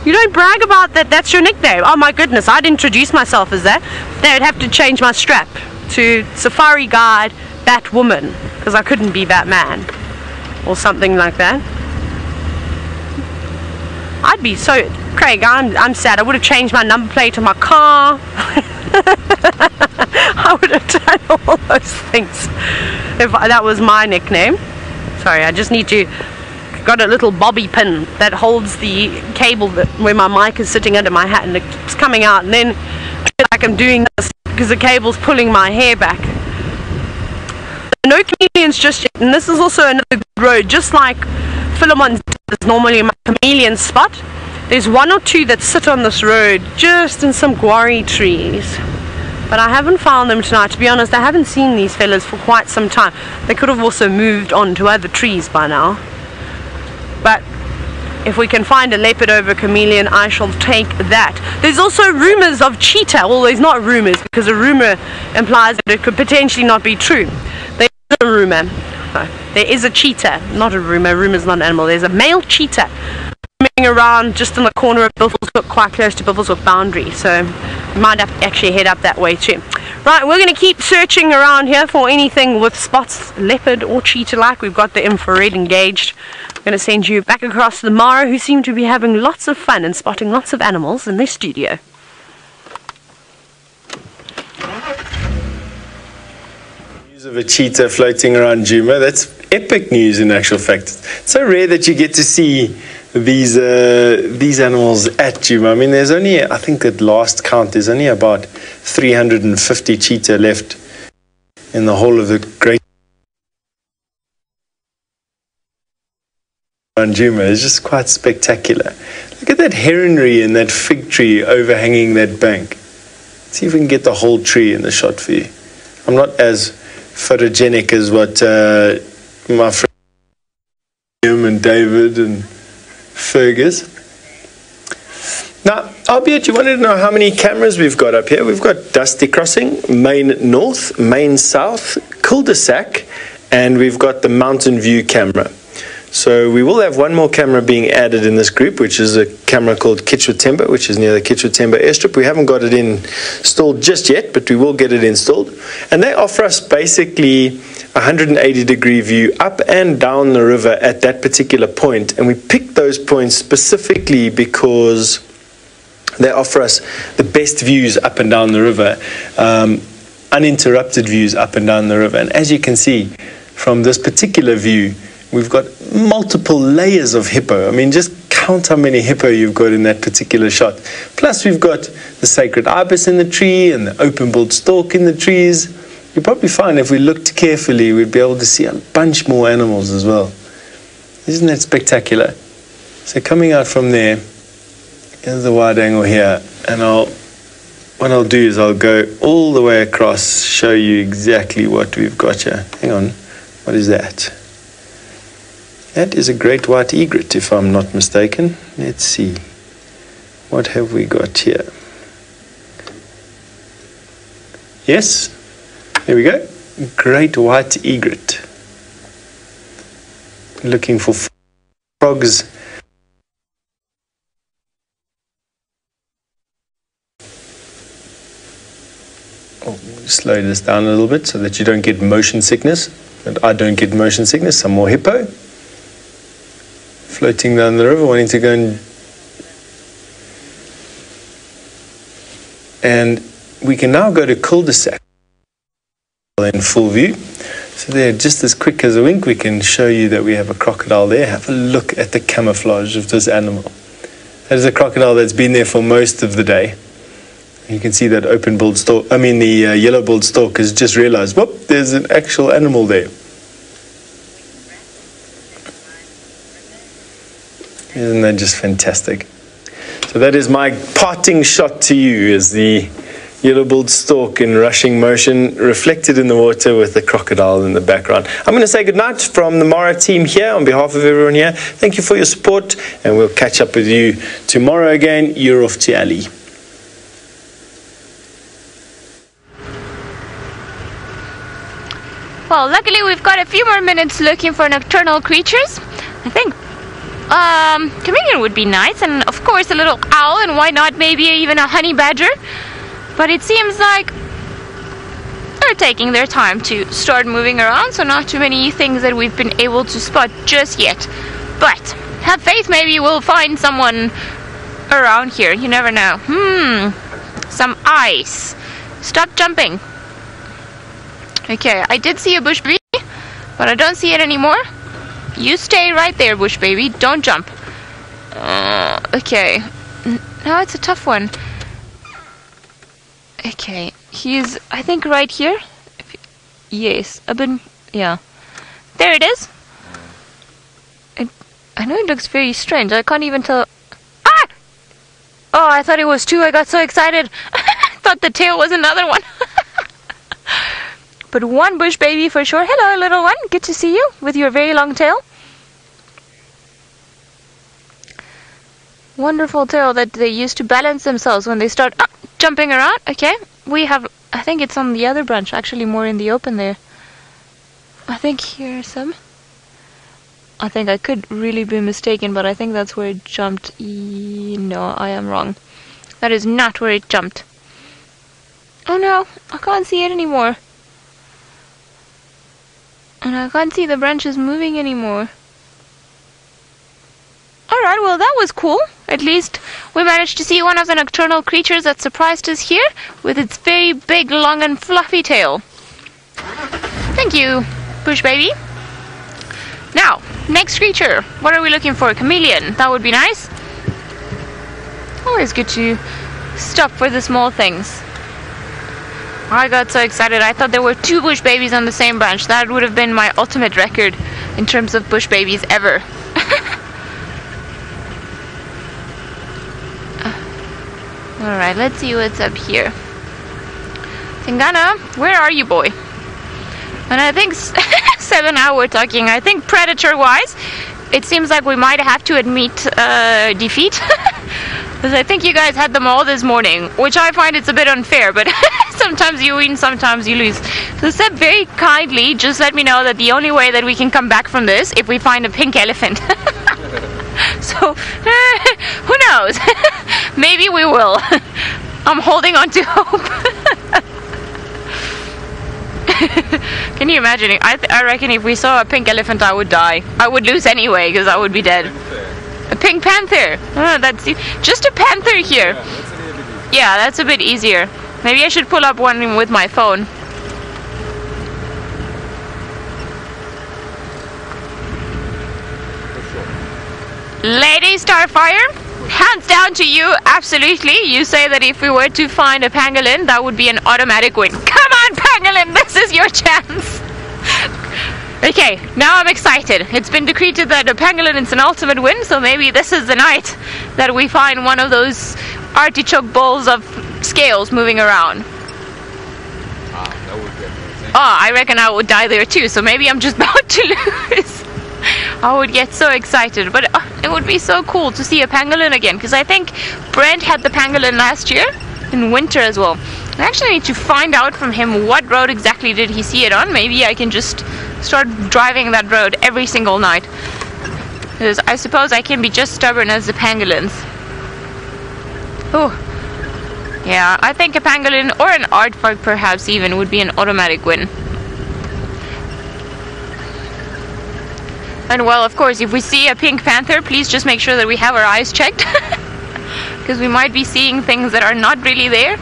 You don't brag about that. That's your nickname. Oh my goodness, I'd introduce myself as that. They would have to change my strap to Safari Guide Batwoman, because I couldn't be Batman or something like that. I'd be so, Craig, I'm sad. I would have changed my number plate on my car. I would have done all those things if that was my nickname. Sorry, I just need to, got a little bobby pin that holds the cable where my mic is sitting under my hat, and it keeps coming out, and then I feel like I'm doing this because the cable's pulling my hair back. No chameleons just yet, and this is also another good road, just like Philemon is normally my chameleon spot. There's one or two that sit on this road just in some guarri trees, but I haven't found them tonight. To be honest, I haven't seen these fellas for quite some time. They could have also moved on to other trees by now, but if we can find a leopard over chameleon, I shall take that. There's also rumors of cheetah. Well, there's not rumors, because a rumor implies that it could potentially not be true. There is a rumor. No, there is a cheetah, not a rumor. Rumor's not an animal. There's a male cheetah roaming around just in the corner of Buffelshoek, quite close to Buffelshoek boundary. So we might have to actually head up that way too. Right, we're going to keep searching around here for anything with spots, leopard or cheetah-like. We've got the infrared engaged. I'm going to send you back across to the Mara, who seem to be having lots of fun and spotting lots of animals in their studio. News of a cheetah floating around Djuma. That's epic news in actual fact. It's so rare that you get to see these animals at Djuma. I mean, there's only, I think at last count, there's only about 350 cheetah left in the whole of the great Djuma. It's just quite spectacular. Look at that heronry and that fig tree overhanging that bank. Let's see if we can get the whole tree in the shot for you. I'm not as photogenic as what my friend and David and Fergus. Now, albeit you wanted to know how many cameras we've got up here. We've got Dusty Crossing, Main North, Main South, Cul-de-sac, and we've got the Mountain View camera. So we will have one more camera being added in this group, which is a camera called Chitwa, which is near the Chitwa airstrip. We haven't got it installed just yet, but we will get it installed. And they offer us basically 180-degree view up and down the river at that particular point. And we picked those points specifically because they offer us the best views up and down the river, uninterrupted views up and down the river. And as you can see from this particular view, we've got multiple layers of hippo. I mean, just count how many hippo you've got in that particular shot. Plus, we've got the sacred ibis in the tree and the open-billed stork in the trees. You'll probably find if we looked carefully, we'd be able to see a bunch more animals as well. Isn't that spectacular? So coming out from there, here's the wide angle here, and what I'll do is I'll go all the way across, show you exactly what we've got here. Hang on, what is that? That is a great white egret, if I'm not mistaken. Let's see. What have we got here? Yes, there we go. Great white egret. Looking for frogs. Oh, slow this down a little bit so that you don't get motion sickness. And I don't get motion sickness. Some more hippo. Floating down the river, wanting to go and we can now go to cul-de-sac in full view. So there, just as quick as a wink, we can show you that we have a crocodile there. Have a look at the camouflage of this animal. That is a crocodile that's been there for most of the day. You can see that open-billed stork, the yellow-billed stork has just realized, whoop, there's an actual animal there. Isn't that just fantastic? So that is my parting shot to you, is the yellow-billed stork in rushing motion, reflected in the water with the crocodile in the background. I'm going to say goodnight from the Mara team here on behalf of everyone here. Thank you for your support, and we'll catch up with you tomorrow again. You're off to Ali. Well, luckily we've got a few more minutes looking for nocturnal creatures. I think chameleon would be nice, and of course a little owl, and why not maybe even a honey badger. But it seems like they're taking their time to start moving around, so not too many things that we've been able to spot just yet. But have faith, maybe we'll find someone around here. You never know. Some ice. Stop jumping. Okay, I did see a bush baby, but I don't see it anymore. You stay right there, bush baby. Don't jump. Okay. Now it's a tough one. Okay, he's, I think, right here. Yes, a bit, yeah. There it is. I know it looks very strange. I can't even tell. Ah! Oh, I thought it was two. I got so excited. Thought the tail was another one. But one bush baby for sure. Hello, little one. Good to see you with your very long tail. Wonderful tail that they use to balance themselves when they start jumping around. Okay, we have, I think it's on the other branch, actually more in the open there. I think here's some. I think I could really be mistaken, but I think that's where it jumped. No, I am wrong. That is not where it jumped. Oh no, I can't see it anymore. And I can't see the branches moving anymore. Alright, well that was cool. At least we managed to see one of the nocturnal creatures that surprised us here with its very big, long and fluffy tail. Thank you, bush baby. Now, next creature. What are we looking for? Chameleon. That would be nice. Always good to stop for the small things. I got so excited. I thought there were two bush babies on the same branch. That would have been my ultimate record in terms of bush babies ever. Alright, let's see what's up here. Tingana, where are you, boy? And I think 7 now we're talking. I think predator-wise, it seems like we might have to admit defeat. Because I think you guys had them all this morning, which I find it's a bit unfair, but sometimes you win, sometimes you lose. So Stef very kindly just let me know that the only way that we can come back from this if we find a pink elephant. So, who knows? Maybe we will. I'm holding on to hope. Can you imagine it? I reckon if we saw a pink elephant, I would die. I would lose anyway, because I would be dead. A pink panther. Oh, that's just a panther here. Yeah, that's a bit easier. Maybe I should pull up one with my phone. Lady Starfire, hands down to you, absolutely. You say that if we were to find a pangolin, that would be an automatic win. Come on, pangolin, this is your chance. Okay, now I'm excited. It's been decreed that a pangolin is an ultimate win, so maybe this is the night that we find one of those artichoke balls of scales moving around. That would get amazing. Oh, I reckon I would die there too, so maybe I'm just about to lose. I would get so excited, but it would be so cool to see a pangolin again, because I think Brent had the pangolin last year in winter as well. I actually need to find out from him what road exactly did he see it on. Maybe I can just start driving that road every single night, because I suppose I can be just stubborn as the pangolins. Oh, yeah, I think a pangolin or an aardvark perhaps even would be an automatic win. And well, of course, if we see a pink panther, please just make sure that we have our eyes checked. Because we might be seeing things that are not really there.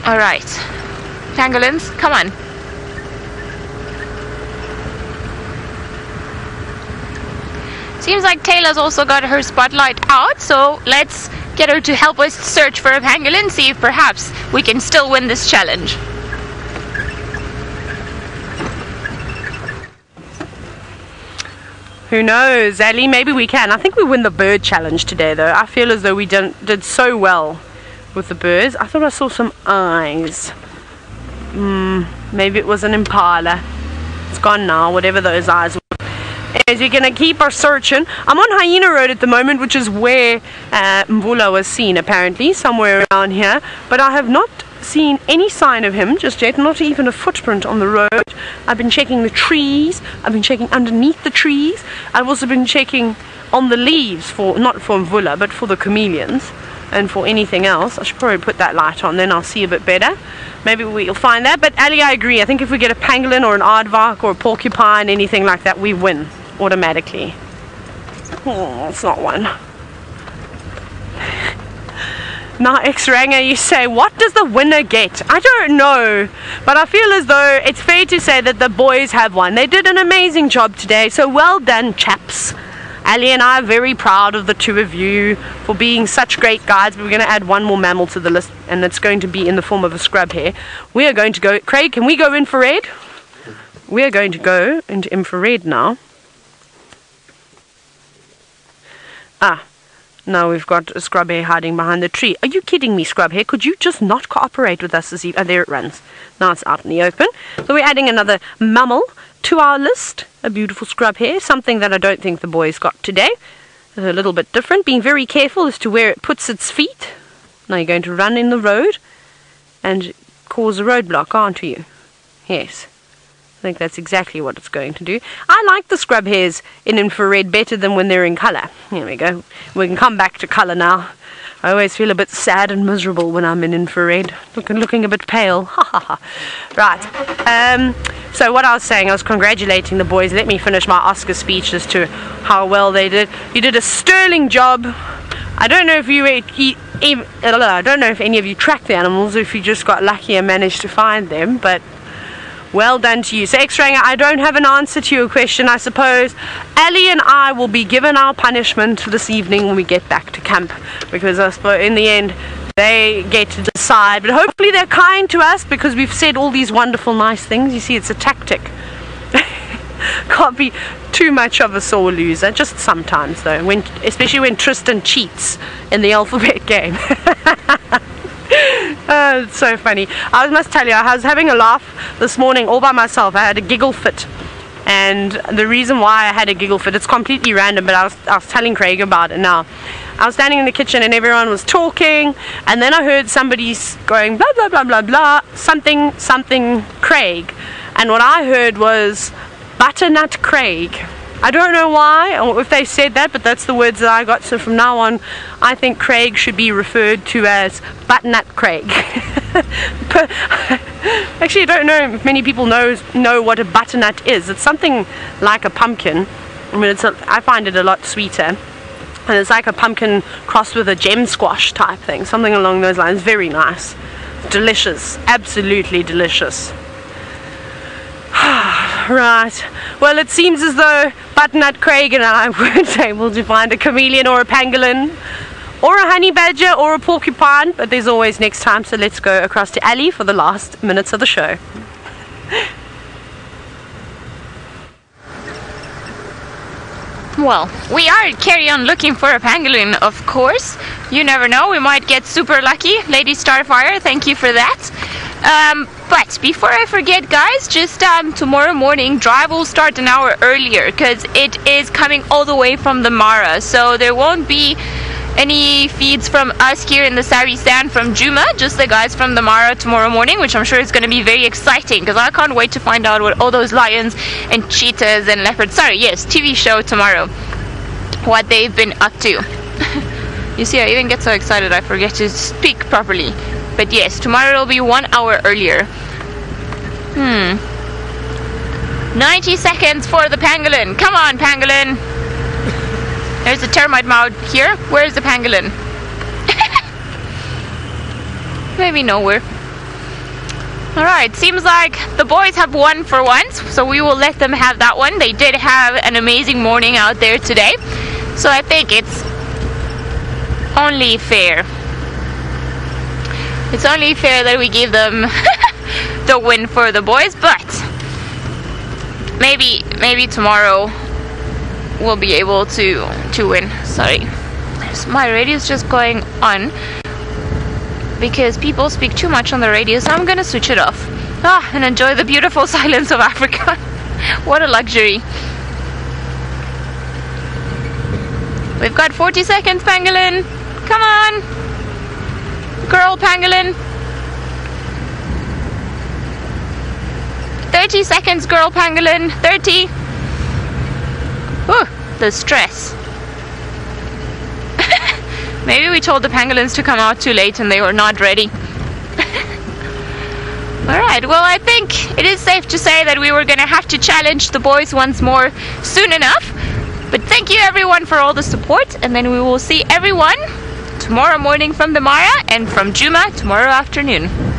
Alright. Pangolins, come on. Seems like Tayla's also got her spotlight out, so let's get her to help us search for a pangolin, see if perhaps we can still win this challenge. Who knows, Ellie? Maybe we can. I think we win the bird challenge today, though. I feel as though we did so well with the birds. I thought I saw some eyes. Maybe it was an impala. It's gone now, whatever those eyes were. As you're going to keep our searching. I'm on Hyena Road at the moment, which is where Mvula was seen, apparently, somewhere around here. But I have not seen any sign of him just yet, not even a footprint on the road. I've been checking the trees. I've been checking underneath the trees. I've also been checking on the leaves, for not for Mvula, but for the chameleons. and for anything else. I should probably put that light on, then I'll see a bit better. Maybe we'll find that. But Ali, I agree. I think if we get a pangolin or an aardvark or a porcupine, anything like that, we win automatically. Oh, it's not one. Now, X-Ranger, you say, what does the winner get? I don't know, but I feel as though it's fair to say that the boys have won. They did an amazing job today, so well done, chaps. Ali and I are very proud of the two of you for being such great guides. We're going to add one more mammal to the list, and it's going to be in the form of a scrub hare. We are going to go... Craig, can we go infrared? We are going to go into infrared now. Ah. Now we've got a scrub hare hiding behind the tree. Are you kidding me, scrub hare? Could you just not cooperate with us this evening? Oh, there it runs. Now it's out in the open. So we're adding another mammal to our list. A beautiful scrub hare. Something that I don't think the boys got today. It's a little bit different. Being very careful as to where it puts its feet. Now you're going to run in the road and cause a roadblock, aren't you? Yes. I think that's exactly what it's going to do. I like the scrub hares in infrared better than when they're in colour. Here we go. We can come back to colour now. I always feel a bit sad and miserable when I'm in infrared. Looking a bit pale. Ha ha ha. Right. So what I was saying, I was congratulating the boys. Let me finish my Oscar speech as to how well they did. You did a sterling job. I don't know if I don't know if any of you tracked the animals, or if you just got lucky and managed to find them, but well done to you. So, X-Ranger, I don't have an answer to your question, I suppose. Ali and I will be given our punishment this evening when we get back to camp, because I suppose in the end they get to decide. But hopefully they're kind to us, because we've said all these wonderful, nice things. You see, it's a tactic. Can't be too much of a sore loser, just sometimes though, especially when Tristan cheats in the alphabet game. Oh, it's so funny. I must tell you, I was having a laugh this morning all by myself. I had a giggle fit, and the reason why I had a giggle fit, it's completely random, but I was telling Craig about it now. I was standing in the kitchen and everyone was talking, and then I heard somebody going blah blah blah blah blah, something something Craig, and what I heard was butternut Craig. I don't know why or if they said that, but that's the words that I got. So from now on, I think Craig should be referred to as Butternut Craig. Actually, I don't know if many people know what a butternut is. It's something like a pumpkin. I mean, I find it a lot sweeter. And it's like a pumpkin crossed with a gem squash type thing. Something along those lines. Very nice. Delicious. Absolutely delicious. Right. Well, it seems as though Butternut Craig and I weren't able to find a chameleon or a pangolin or a honey badger or a porcupine, but there's always next time. So let's go across to Ali for the last minutes of the show. Well, we are carry on looking for a pangolin, of course. You never know, we might get super lucky. Lady Starfire, thank you for that. But before I forget, guys, just tomorrow morning drive will start an hour earlier, because it is coming all the way from the Mara, so there won't be any feeds from us here in the Sabi stand from Djuma, just the guys from the Mara tomorrow morning, which I'm sure is going to be very exciting, because I can't wait to find out what all those lions and cheetahs and leopards, TV show tomorrow, what they've been up to. You see, I even get so excited I forget to speak properly. But yes, tomorrow will be 1 hour earlier. 90 seconds for the pangolin. Come on, pangolin. There's a termite mound here. Where's the pangolin? Maybe nowhere. Alright, seems like the boys have won for once, so we will let them have that one. They did have an amazing morning out there today, so I think it's only fair. It's only fair that we give them the win for the boys, but maybe tomorrow we'll be able to win. Sorry, my radio's just going on because people speak too much on the radio, so I'm gonna switch it off and enjoy the beautiful silence of Africa. What a luxury. We've got 40 seconds, pangolin. Come on, girl pangolin. 30 seconds, girl pangolin. 30. Whew, the stress. Maybe we told the pangolins to come out too late and they were not ready. Alright, well, I think it is safe to say that we were going to have to challenge the boys once more soon enough. But thank you everyone for all the support, and then we will see everyone tomorrow morning from the Mara and from Djuma tomorrow afternoon.